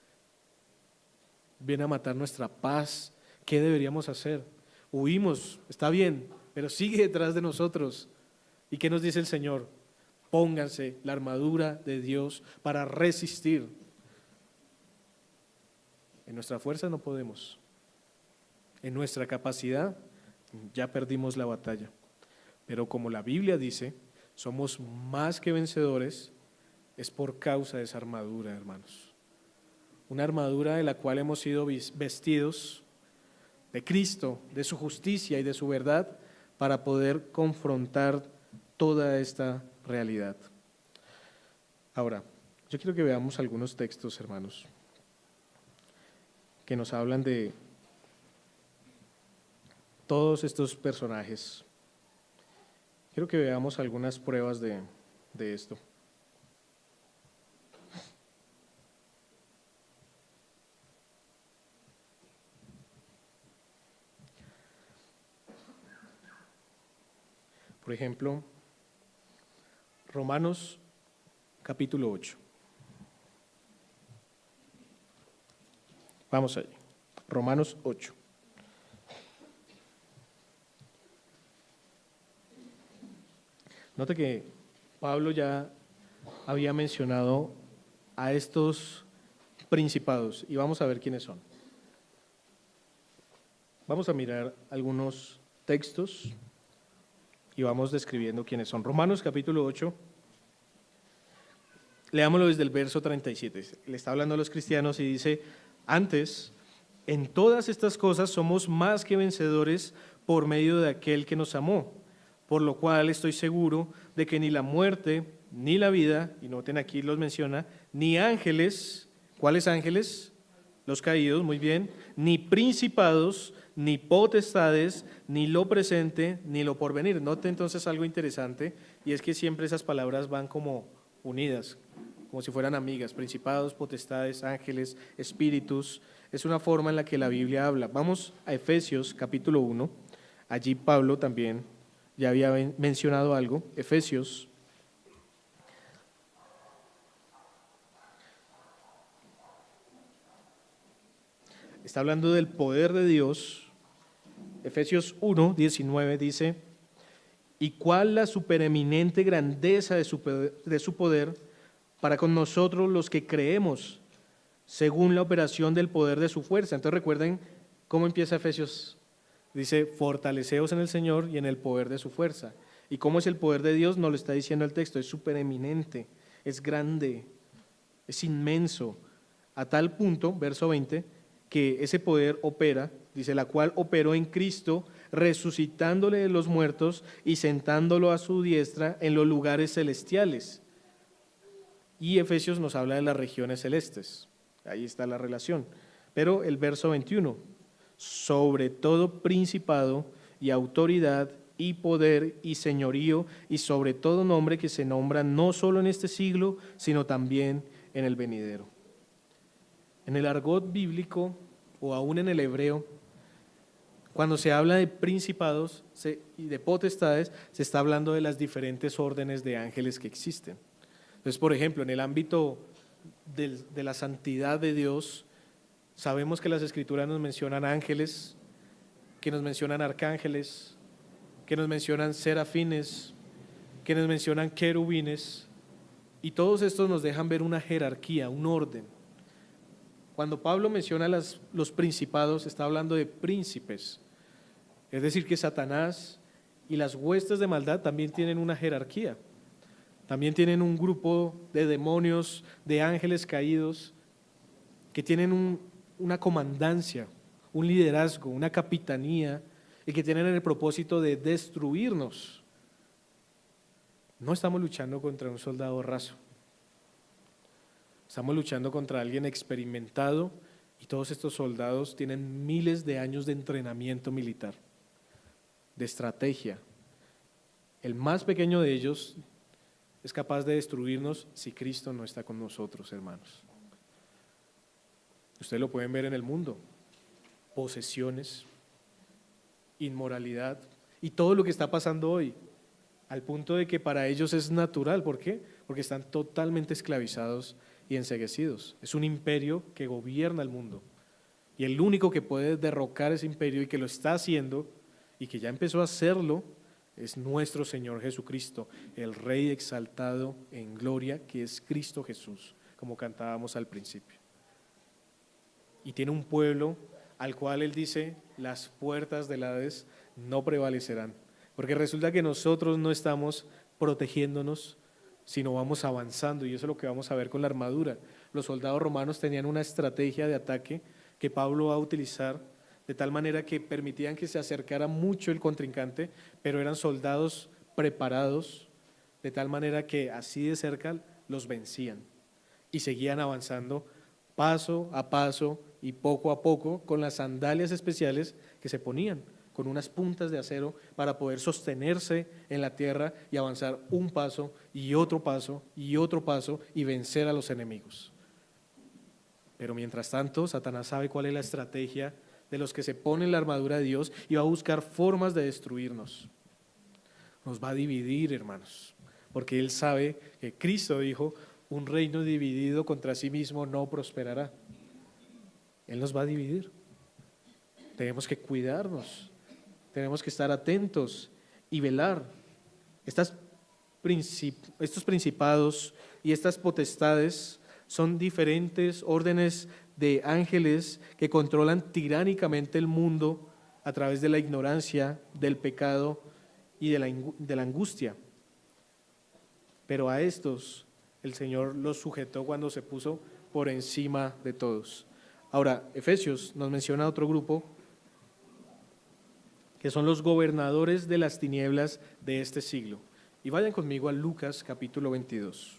viene a matar nuestra paz. ¿Qué deberíamos hacer? Huimos, está bien, pero sigue detrás de nosotros. ¿Y qué nos dice el Señor? Pónganse la armadura de Dios para resistir. En nuestra fuerza no podemos. en nuestra capacidad, ya perdimos la batalla. Pero como la Biblia dice, somos más que vencedores, es por causa de esa armadura, hermanos. Una armadura de la cual hemos sido vestidos de Cristo, de su justicia y de su verdad, para poder confrontar toda esta realidad. Ahora, yo quiero que veamos algunos textos, hermanos, que nos hablan de todos estos personajes. Quiero que veamos algunas pruebas de esto. Por ejemplo, Romanos capítulo 8. Vamos allí. Romanos 8. Note que Pablo ya había mencionado a estos principados y vamos a ver quiénes son. Vamos a mirar algunos textos y vamos describiendo quiénes son. Romanos capítulo 8, leámoslo desde el verso 37. Le está hablando a los cristianos y dice: antes, en todas estas cosas somos más que vencedores por medio de aquel que nos amó, por lo cual estoy seguro de que ni la muerte, ni la vida, y noten aquí los menciona, ni ángeles, ¿cuáles ángeles? Los caídos, muy bien, ni principados, ni potestades, ni lo presente, ni lo porvenir. Note entonces algo interesante, y es que siempre esas palabras van como unidas, como si fueran amigas: principados, potestades, ángeles, espíritus. Es una forma en la que la Biblia habla. Vamos a Efesios capítulo 1, allí Pablo también ya había mencionado algo. Efesios está hablando del poder de Dios. Efesios 1, 19 dice: y cuál la supereminente grandeza de su poder para con nosotros los que creemos, según la operación del poder de su fuerza. Entonces recuerden cómo empieza Efesios. Dice: fortaleceos en el Señor y en el poder de su fuerza. ¿Y cómo es el poder de Dios? Nos lo está diciendo el texto: es supereminente, es grande, es inmenso, a tal punto, verso 20, que ese poder opera, dice, la cual operó en Cristo, resucitándole de los muertos y sentándolo a su diestra en los lugares celestiales. Y Efesios nos habla de las regiones celestes, ahí está la relación. Pero el verso 21, sobre todo principado y autoridad y poder y señorío y sobre todo nombre que se nombra no solo en este siglo, sino también en el venidero. En el argot bíblico o aún en el hebreo, cuando se habla de principados y de potestades, se está hablando de las diferentes órdenes de ángeles que existen. Entonces, por ejemplo, en el ámbito de la santidad de Dios, sabemos que las Escrituras nos mencionan ángeles, que nos mencionan arcángeles, que nos mencionan serafines, que nos mencionan querubines, y todos estos nos dejan ver una jerarquía, un orden. Cuando Pablo menciona los principados, está hablando de príncipes, es decir, que Satanás y las huestes de maldad también tienen una jerarquía, también tienen un grupo de demonios, de ángeles caídos, que tienen una comandancia, un liderazgo, una capitanía, y que tienen el propósito de destruirnos. No estamos luchando contra un soldado raso. Estamos luchando contra alguien experimentado, y todos estos soldados tienen miles de años de entrenamiento militar, de estrategia. El más pequeño de ellos es capaz de destruirnos si Cristo no está con nosotros, hermanos. Ustedes lo pueden ver en el mundo: posesiones, inmoralidad y todo lo que está pasando hoy, al punto de que para ellos es natural. ¿Por qué? Porque están totalmente esclavizados y enceguecidos. Es un imperio que gobierna el mundo, y el único que puede derrocar ese imperio, y que lo está haciendo y que ya empezó a hacerlo, es nuestro Señor Jesucristo, el Rey exaltado en gloria, que es Cristo Jesús, como cantábamos al principio. Y tiene un pueblo al cual él dice, las puertas del Hades no prevalecerán. Porque resulta que nosotros no estamos protegiéndonos, sino vamos avanzando, y eso es lo que vamos a ver con la armadura. Los soldados romanos tenían una estrategia de ataque que Pablo va a utilizar de tal manera que permitían que se acercara mucho el contrincante, pero eran soldados preparados de tal manera que así de cerca los vencían y seguían avanzando paso a paso y poco a poco con las sandalias especiales que se ponían, con unas puntas de acero para poder sostenerse en la tierra y avanzar un paso y otro paso y otro paso y vencer a los enemigos. Pero mientras tanto, Satanás sabe cuál es la estrategia de los que se ponen la armadura de Dios y va a buscar formas de destruirnos. Nos va a dividir, hermanos, porque él sabe que Cristo dijo, un reino dividido contra sí mismo no prosperará. Él nos va a dividir. Tenemos que cuidarnos, tenemos que estar atentos y velar. Estos principados y estas potestades son diferentes órdenes de ángeles que controlan tiránicamente el mundo a través de la ignorancia, del pecado y de la angustia. Pero a estos el Señor los sujetó cuando se puso por encima de todos. Ahora, Efesios nos menciona otro grupo que son los gobernadores de las tinieblas de este siglo. Y vayan conmigo a Lucas capítulo 22.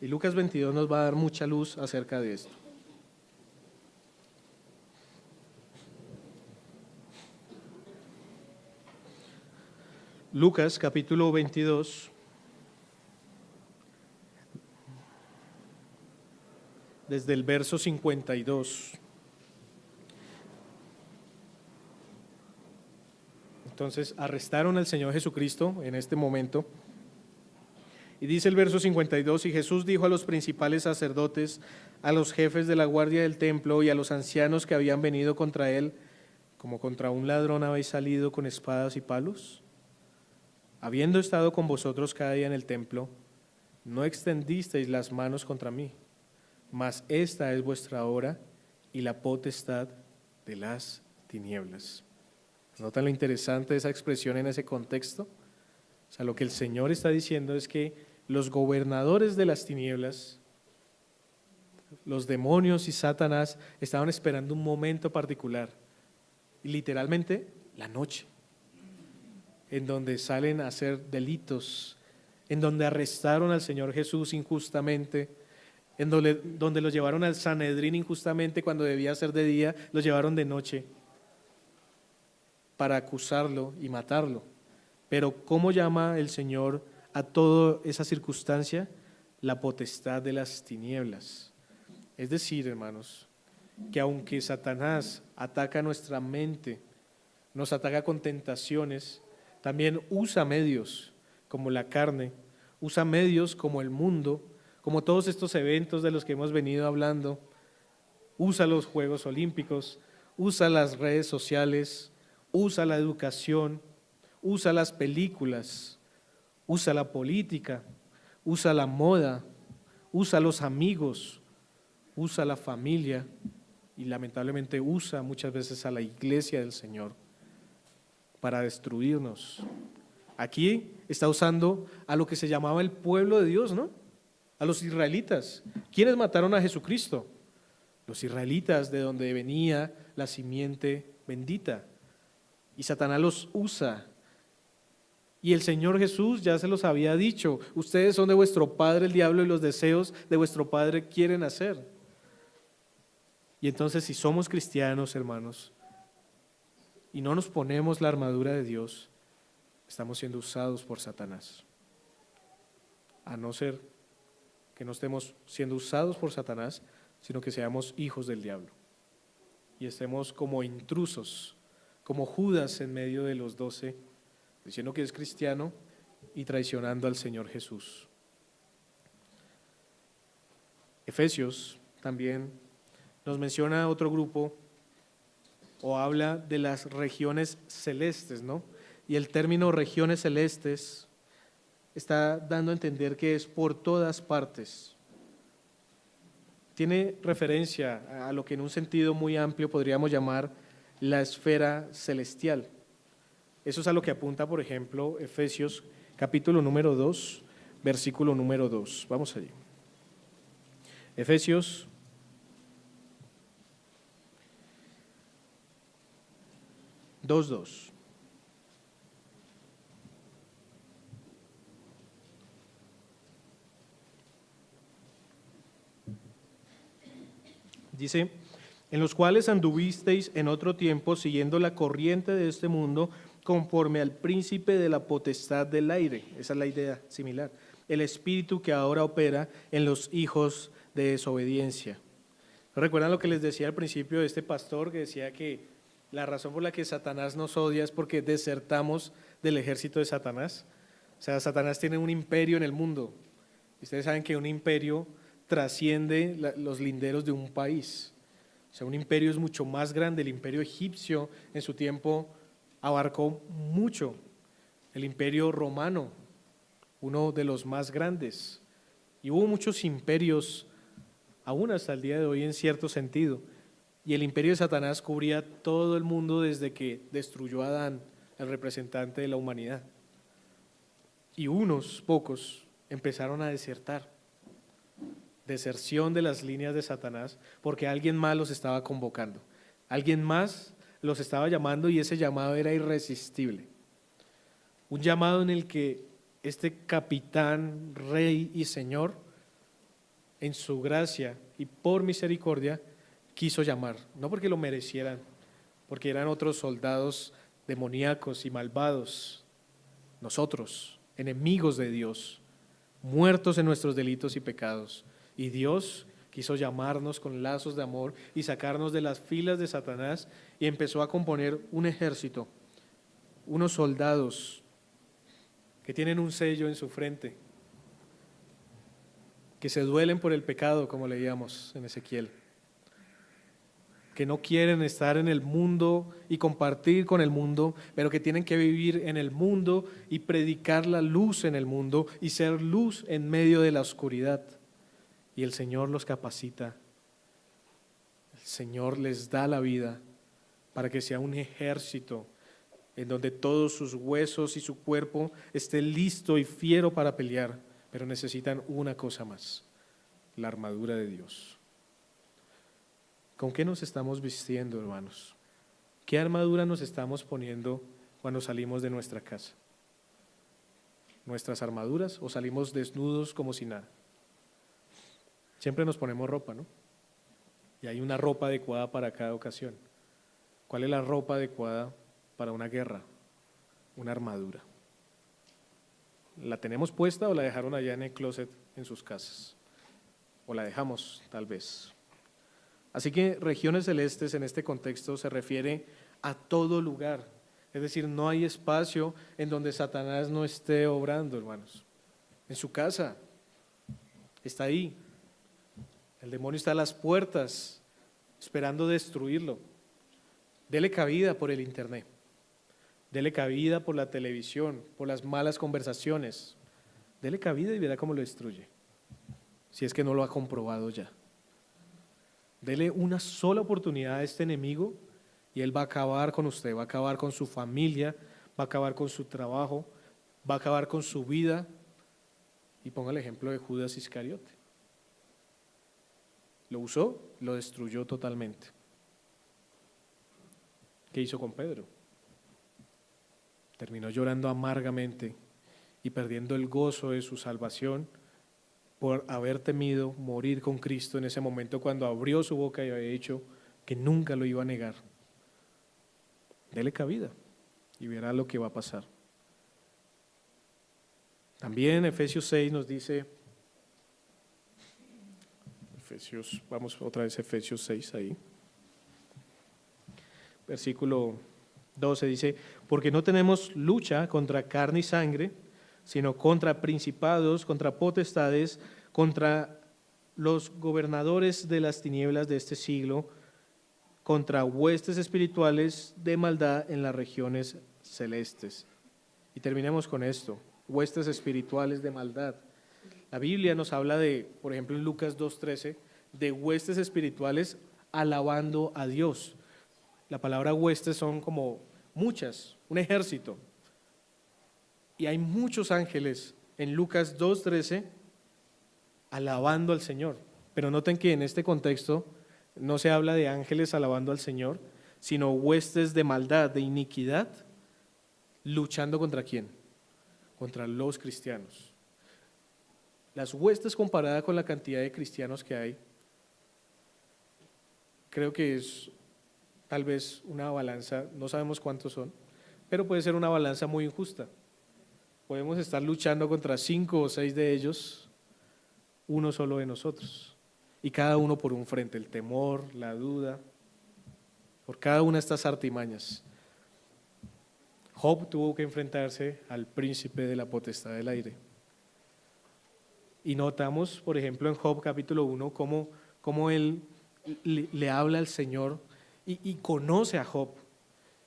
Y Lucas 22 nos va a dar mucha luz acerca de esto. Lucas capítulo 22, desde el verso 52. Entonces arrestaron al Señor Jesucristo en este momento. Y dice el verso 52, y Jesús dijo a los principales sacerdotes, a los jefes de la guardia del templo y a los ancianos que habían venido contra él, como contra un ladrón habéis salido con espadas y palos. Habiendo estado con vosotros cada día en el templo, no extendisteis las manos contra mí, mas esta es vuestra hora y la potestad de las tinieblas. ¿Notan lo interesante de esa expresión en ese contexto? O sea, lo que el Señor está diciendo es que los gobernadores de las tinieblas, los demonios y Satanás, estaban esperando un momento particular, y literalmente la noche, en donde salen a hacer delitos, en donde arrestaron al Señor Jesús injustamente, en donde los llevaron al Sanedrín injustamente cuando debía ser de día, los llevaron de noche para acusarlo y matarlo. Pero ¿cómo llama el Señor a toda esa circunstancia? La potestad de las tinieblas. Es decir, hermanos, que aunque Satanás ataca nuestra mente, nos ataca con tentaciones, también usa medios como la carne, usa medios como el mundo, como todos estos eventos de los que hemos venido hablando, usa los Juegos Olímpicos, usa las redes sociales, usa la educación, usa las películas, usa la política, usa la moda, usa los amigos, usa la familia y lamentablemente usa muchas veces a la iglesia del Señor para destruirnos. Aquí está usando a lo que se llamaba el pueblo de Dios, ¿no? A los israelitas. ¿Quiénes mataron a Jesucristo? Los israelitas, de donde venía la simiente bendita. Y Satanás los usa. Y el Señor Jesús ya se los había dicho, ustedes son de vuestro padre el diablo y los deseos de vuestro padre quieren hacer. Y entonces si somos cristianos, hermanos, y no nos ponemos la armadura de Dios, estamos siendo usados por Satanás. A no ser que no estemos siendo usados por Satanás, sino que seamos hijos del diablo. Y estemos como intrusos, como Judas en medio de los 12, diciendo que es cristiano y traicionando al Señor Jesús. Efesios también nos menciona otro grupo o habla de las regiones celestes, ¿no? Y el término regiones celestes está dando a entender que es por todas partes. Tiene referencia a lo que en un sentido muy amplio podríamos llamar la esfera celestial. Eso es a lo que apunta, por ejemplo, Efesios capítulo número 2, versículo número 2. Vamos allí. Efesios dos, 2. Dice, en los cuales anduvisteis en otro tiempo siguiendo la corriente de este mundo conforme al príncipe de la potestad del aire. Esa es la idea similar. El espíritu que ahora opera en los hijos de desobediencia. ¿Recuerdan lo que les decía al principio de este pastor que decía que la razón por la que Satanás nos odia es porque desertamos del ejército de Satanás? O sea, Satanás tiene un imperio en el mundo. Ustedes saben que un imperio trasciende los linderos de un país. O sea, un imperio es mucho más grande. El imperio egipcio en su tiempo abarcó mucho. El imperio romano, uno de los más grandes. Y hubo muchos imperios, aún hasta el día de hoy en cierto sentido. Y el imperio de Satanás cubría todo el mundo desde que destruyó a Adán, el representante de la humanidad. Y unos pocos empezaron a desertar. Deserción de las líneas de Satanás, porque alguien más los estaba convocando. Alguien más los estaba llamando y ese llamado era irresistible. Un llamado en el que este capitán, rey y señor, en su gracia y por misericordia, quiso llamar, no porque lo merecieran, porque eran otros soldados demoníacos y malvados, nosotros, enemigos de Dios, muertos en nuestros delitos y pecados, y Dios quiso llamarnos con lazos de amor y sacarnos de las filas de Satanás y empezó a componer un ejército, unos soldados que tienen un sello en su frente, que se duelen por el pecado, como leíamos en Ezequiel, que no quieren estar en el mundo y compartir con el mundo, pero que tienen que vivir en el mundo y predicar la luz en el mundo y ser luz en medio de la oscuridad. Y el Señor los capacita, el Señor les da la vida para que sea un ejército en donde todos sus huesos y su cuerpo esté listo y fiero para pelear, pero necesitan una cosa más, la armadura de Dios. ¿Con qué nos estamos vistiendo, hermanos? ¿Qué armadura nos estamos poniendo cuando salimos de nuestra casa? ¿Nuestras armaduras o salimos desnudos como si nada? Siempre nos ponemos ropa, ¿no? Y hay una ropa adecuada para cada ocasión. ¿Cuál es la ropa adecuada para una guerra? Una armadura. ¿La tenemos puesta o la dejaron allá en el closet en sus casas? O la dejamos, tal vez. Así que regiones celestes en este contexto se refiere a todo lugar. Es decir, no hay espacio en donde Satanás no esté obrando, hermanos. En su casa, está ahí. El demonio está a las puertas, esperando destruirlo. Dele cabida por el internet. Dele cabida por la televisión, por las malas conversaciones. Dele cabida y verá cómo lo destruye, si es que no lo ha comprobado ya. Dele una sola oportunidad a este enemigo y él va a acabar con usted, va a acabar con su familia, va a acabar con su trabajo, va a acabar con su vida. Y ponga el ejemplo de Judas Iscariote. Lo usó, lo destruyó totalmente. ¿Qué hizo con Pedro? Terminó llorando amargamente y perdiendo el gozo de su salvación por haber temido morir con Cristo en ese momento cuando abrió su boca y había dicho que nunca lo iba a negar. Dele cabida y verá lo que va a pasar. También Efesios 6 nos dice, vamos otra vez a Efesios 6 ahí, versículo 12 dice, porque no tenemos lucha contra carne y sangre, sino contra principados, contra potestades, contra los gobernadores de las tinieblas de este siglo, contra huestes espirituales de maldad en las regiones celestes. Y terminemos con esto, huestes espirituales de maldad. La Biblia nos habla de, por ejemplo, en Lucas 2:13, de huestes espirituales alabando a Dios. La palabra huestes son como muchas, un ejército. Y hay muchos ángeles en Lucas 2:13 alabando al Señor. Pero noten que en este contexto no se habla de ángeles alabando al Señor, sino huestes de maldad, de iniquidad, luchando ¿contra quién? Contra los cristianos. Las huestes comparada con la cantidad de cristianos que hay, creo que es tal vez una balanza, no sabemos cuántos son, pero puede ser una balanza muy injusta. Podemos estar luchando contra 5 o 6 de ellos, uno solo de nosotros, y cada uno por un frente, el temor, la duda, por cada una de estas artimañas. Job tuvo que enfrentarse al príncipe de la potestad del aire. Y notamos, por ejemplo, en Job capítulo 1, cómo él le habla al Señor y conoce a Job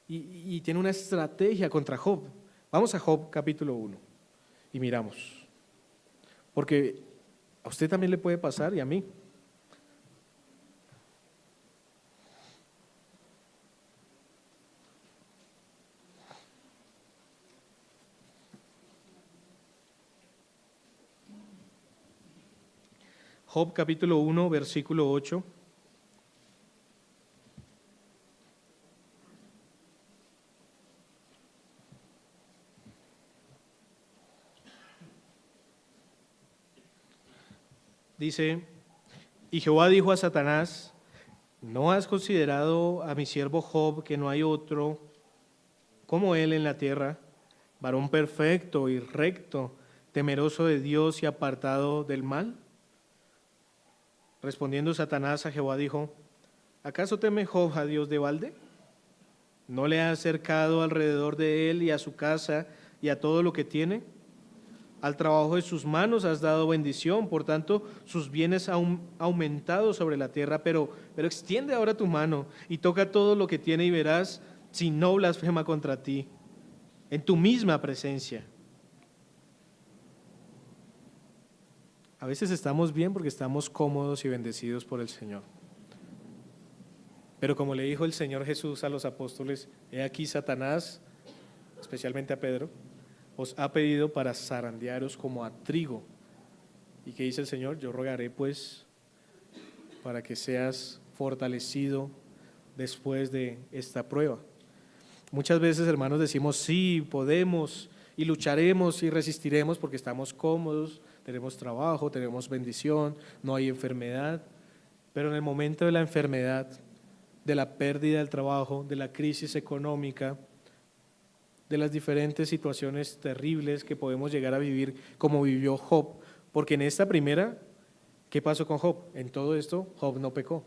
y tiene una estrategia contra Job. Vamos a Job capítulo 1 y miramos, porque a usted también le puede pasar y a mí. Job capítulo 1, versículo 8. Dice, y Jehová dijo a Satanás, ¿no has considerado a mi siervo Job, que no hay otro como él en la tierra, varón perfecto y recto, temeroso de Dios y apartado del mal? Respondiendo Satanás a Jehová dijo, ¿acaso teme Job a Dios de balde? ¿No le ha acercado alrededor de él y a su casa y a todo lo que tiene? Al trabajo de sus manos has dado bendición, por tanto sus bienes han aumentado sobre la tierra, pero extiende ahora tu mano y toca todo lo que tiene y verás si no blasfema contra ti en tu misma presencia. A veces estamos bien porque estamos cómodos y bendecidos por el Señor. Pero como le dijo el Señor Jesús a los apóstoles, he aquí Satanás, especialmente a Pedro, os ha pedido para zarandearos como a trigo. ¿Y qué dice el Señor? Yo rogaré pues para que seas fortalecido después de esta prueba. Muchas veces, hermanos, decimos sí, podemos y lucharemos y resistiremos porque estamos cómodos, tenemos trabajo, tenemos bendición, no hay enfermedad. Pero en el momento de la enfermedad, de la pérdida del trabajo, de la crisis económica, de las diferentes situaciones terribles que podemos llegar a vivir como vivió Job, porque en esta primera, ¿qué pasó con Job? En todo esto, Job no pecó,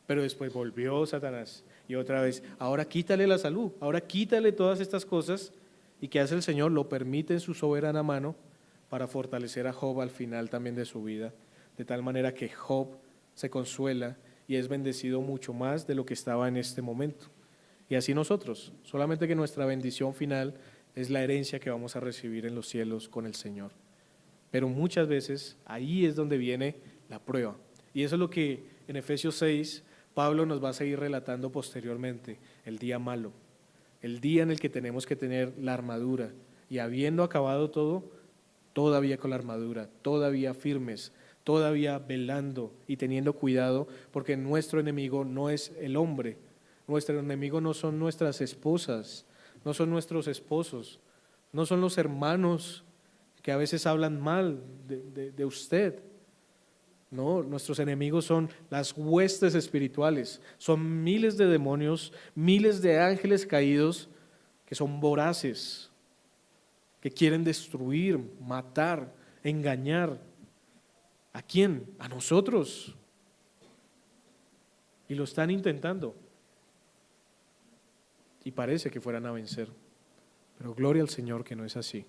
pero después volvió Satanás y otra vez, ahora quítale la salud, ahora quítale todas estas cosas, y ¿qué hace el Señor? Lo permite en su soberana mano para fortalecer a Job al final también de su vida, de tal manera que Job se consuela y es bendecido mucho más de lo que estaba en este momento. Y así nosotros, solamente que nuestra bendición final es la herencia que vamos a recibir en los cielos con el Señor. Pero muchas veces ahí es donde viene la prueba. Y eso es lo que en Efesios 6 Pablo nos va a seguir relatando posteriormente, el día malo, el día en el que tenemos que tener la armadura y habiendo acabado todo, todavía con la armadura, todavía firmes, todavía velando y teniendo cuidado, porque nuestro enemigo no es el hombre. Nuestro enemigo no son nuestras esposas, no son nuestros esposos, no son los hermanos que a veces hablan mal de usted. No, nuestros enemigos son las huestes espirituales, son miles de demonios, miles de ángeles caídos que son voraces, que quieren destruir, matar, engañar. ¿A quién? A nosotros. Y lo están intentando. Y parece que fueran a vencer. Pero gloria al Señor que no es así.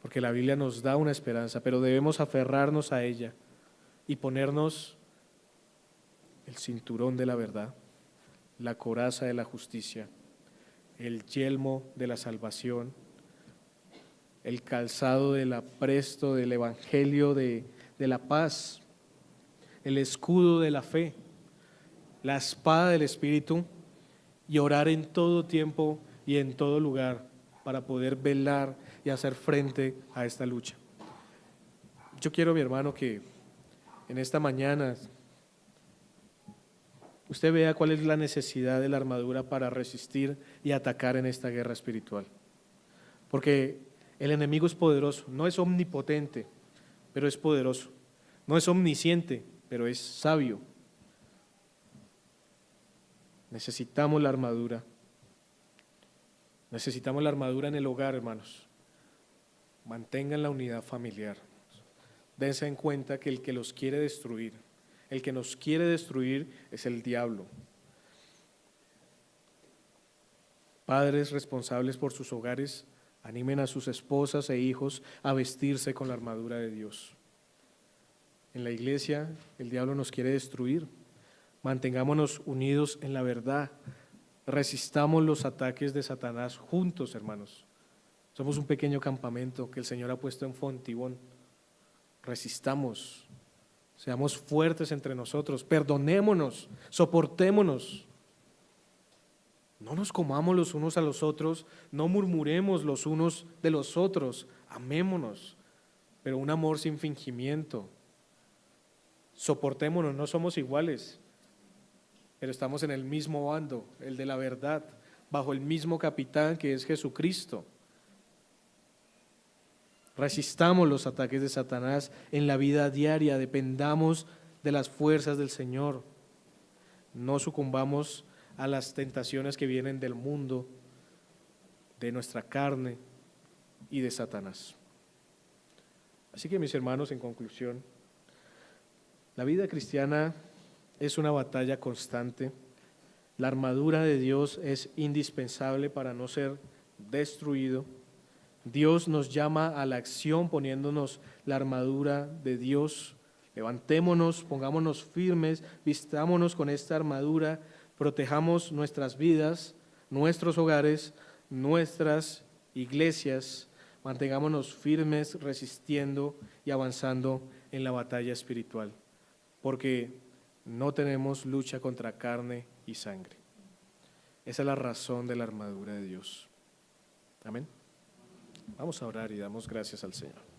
Porque la Biblia nos da una esperanza, pero debemos aferrarnos a ella y ponernos el cinturón de la verdad, la coraza de la justicia, el yelmo de la salvación, el calzado del apresto del Evangelio de la paz, el escudo de la fe, la espada del Espíritu, y orar en todo tiempo y en todo lugar para poder velar y hacer frente a esta lucha. Yo quiero, mi hermano, que en esta mañana usted vea cuál es la necesidad de la armadura para resistir y atacar en esta guerra espiritual. Porque el enemigo es poderoso, no es omnipotente, pero es poderoso. No es omnisciente, pero es sabio. Necesitamos la armadura. Necesitamos la armadura en el hogar, hermanos. Mantengan la unidad familiar. Dense en cuenta que el que los quiere destruir, el que nos quiere destruir es el diablo. Padres responsables por sus hogares, animen a sus esposas e hijos a vestirse con la armadura de Dios. En la iglesia, el diablo nos quiere destruir. Mantengámonos unidos en la verdad. Resistamos los ataques de Satanás juntos, hermanos. Somos un pequeño campamento que el Señor ha puesto en Fontibón. Resistamos, seamos fuertes entre nosotros, perdonémonos, soportémonos. No nos comamos los unos a los otros, no murmuremos los unos de los otros, amémonos, pero un amor sin fingimiento. Soportémonos, no somos iguales, pero estamos en el mismo bando, el de la verdad, bajo el mismo capitán que es Jesucristo. Resistamos los ataques de Satanás en la vida diaria, dependamos de las fuerzas del Señor. No sucumbamos a las tentaciones que vienen del mundo, de nuestra carne y de Satanás. Así que, mis hermanos, en conclusión, la vida cristiana es una batalla constante. La armadura de Dios es indispensable para no ser destruido. Dios nos llama a la acción poniéndonos la armadura de Dios. Levantémonos, pongámonos firmes, vistámonos con esta armadura, protejamos nuestras vidas, nuestros hogares, nuestras iglesias, mantengámonos firmes, resistiendo y avanzando en la batalla espiritual, porque no tenemos lucha contra carne y sangre. Esa es la razón de la armadura de Dios. Amén. Vamos a orar y damos gracias al Señor.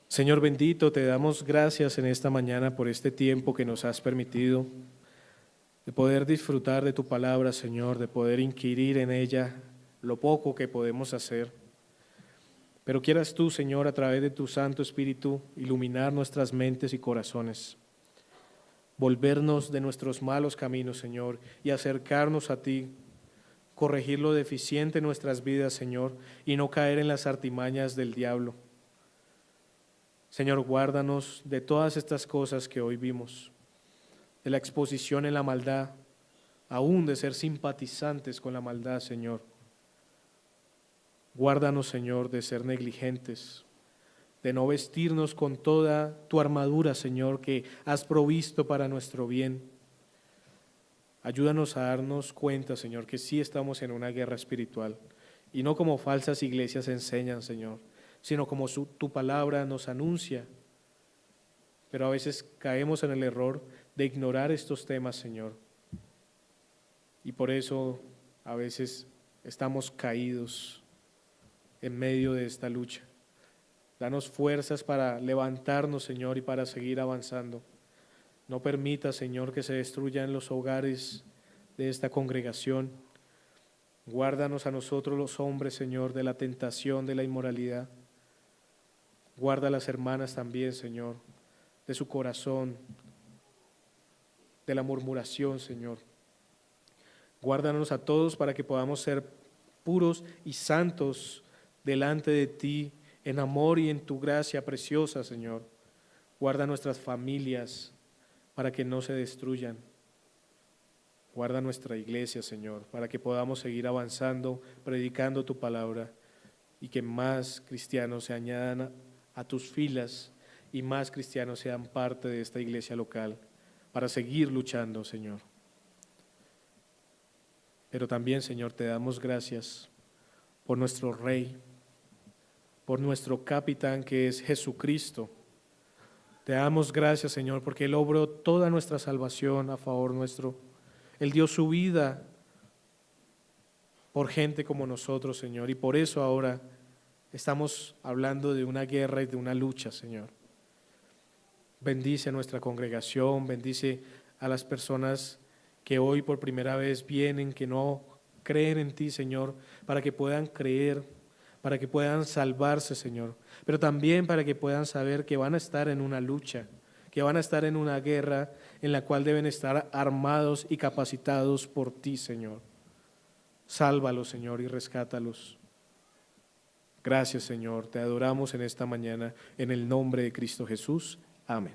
Señor bendito, te damos gracias en esta mañana por este tiempo que nos has permitido de poder disfrutar de tu palabra, Señor, de poder inquirir en ella lo poco que podemos hacer. Pero quieras tú, Señor, a través de tu Santo Espíritu, iluminar nuestras mentes y corazones, volvernos de nuestros malos caminos, Señor, y acercarnos a ti, corregir lo deficiente en nuestras vidas, Señor, y no caer en las artimañas del diablo. Señor, guárdanos de todas estas cosas que hoy vimos, de la exposición en la maldad, aún de ser simpatizantes con la maldad, Señor. Guárdanos, Señor, de ser negligentes, de no vestirnos con toda tu armadura, Señor, que has provisto para nuestro bien. Ayúdanos a darnos cuenta, Señor, que sí estamos en una guerra espiritual, y no como falsas iglesias enseñan, Señor, sino como tu palabra nos anuncia. Pero a veces caemos en el error de ignorar estos temas, Señor, y por eso a veces estamos caídos en medio de esta lucha. Danos fuerzas para levantarnos, Señor, y para seguir avanzando. No permita, Señor, que se destruyan los hogares de esta congregación. Guárdanos a nosotros los hombres, Señor, de la tentación, de la inmoralidad. Guarda a las hermanas también, Señor, de su corazón, de la murmuración, Señor. Guárdanos a todos para que podamos ser puros y santos delante de ti, en amor y en tu gracia preciosa, Señor. Guarda nuestras familias para que no se destruyan. Guarda nuestra iglesia, Señor, para que podamos seguir avanzando, predicando tu palabra y que más cristianos se añadan a tus filas y más cristianos sean parte de esta iglesia local para seguir luchando, Señor. Pero también, Señor, te damos gracias por nuestro Rey, por nuestro capitán que es Jesucristo. Te damos gracias, Señor, porque Él obró toda nuestra salvación a favor nuestro. Él dio su vida por gente como nosotros, Señor, y por eso ahora estamos hablando de una guerra y de una lucha, Señor. Bendice a nuestra congregación, bendice a las personas que hoy por primera vez vienen, que no creen en ti, Señor, para que puedan creer, para que puedan salvarse, Señor, pero también para que puedan saber que van a estar en una lucha, que van a estar en una guerra en la cual deben estar armados y capacitados por ti, Señor. Sálvalos, Señor, y rescátalos. Gracias, Señor, te adoramos en esta mañana, en el nombre de Cristo Jesús. Amén.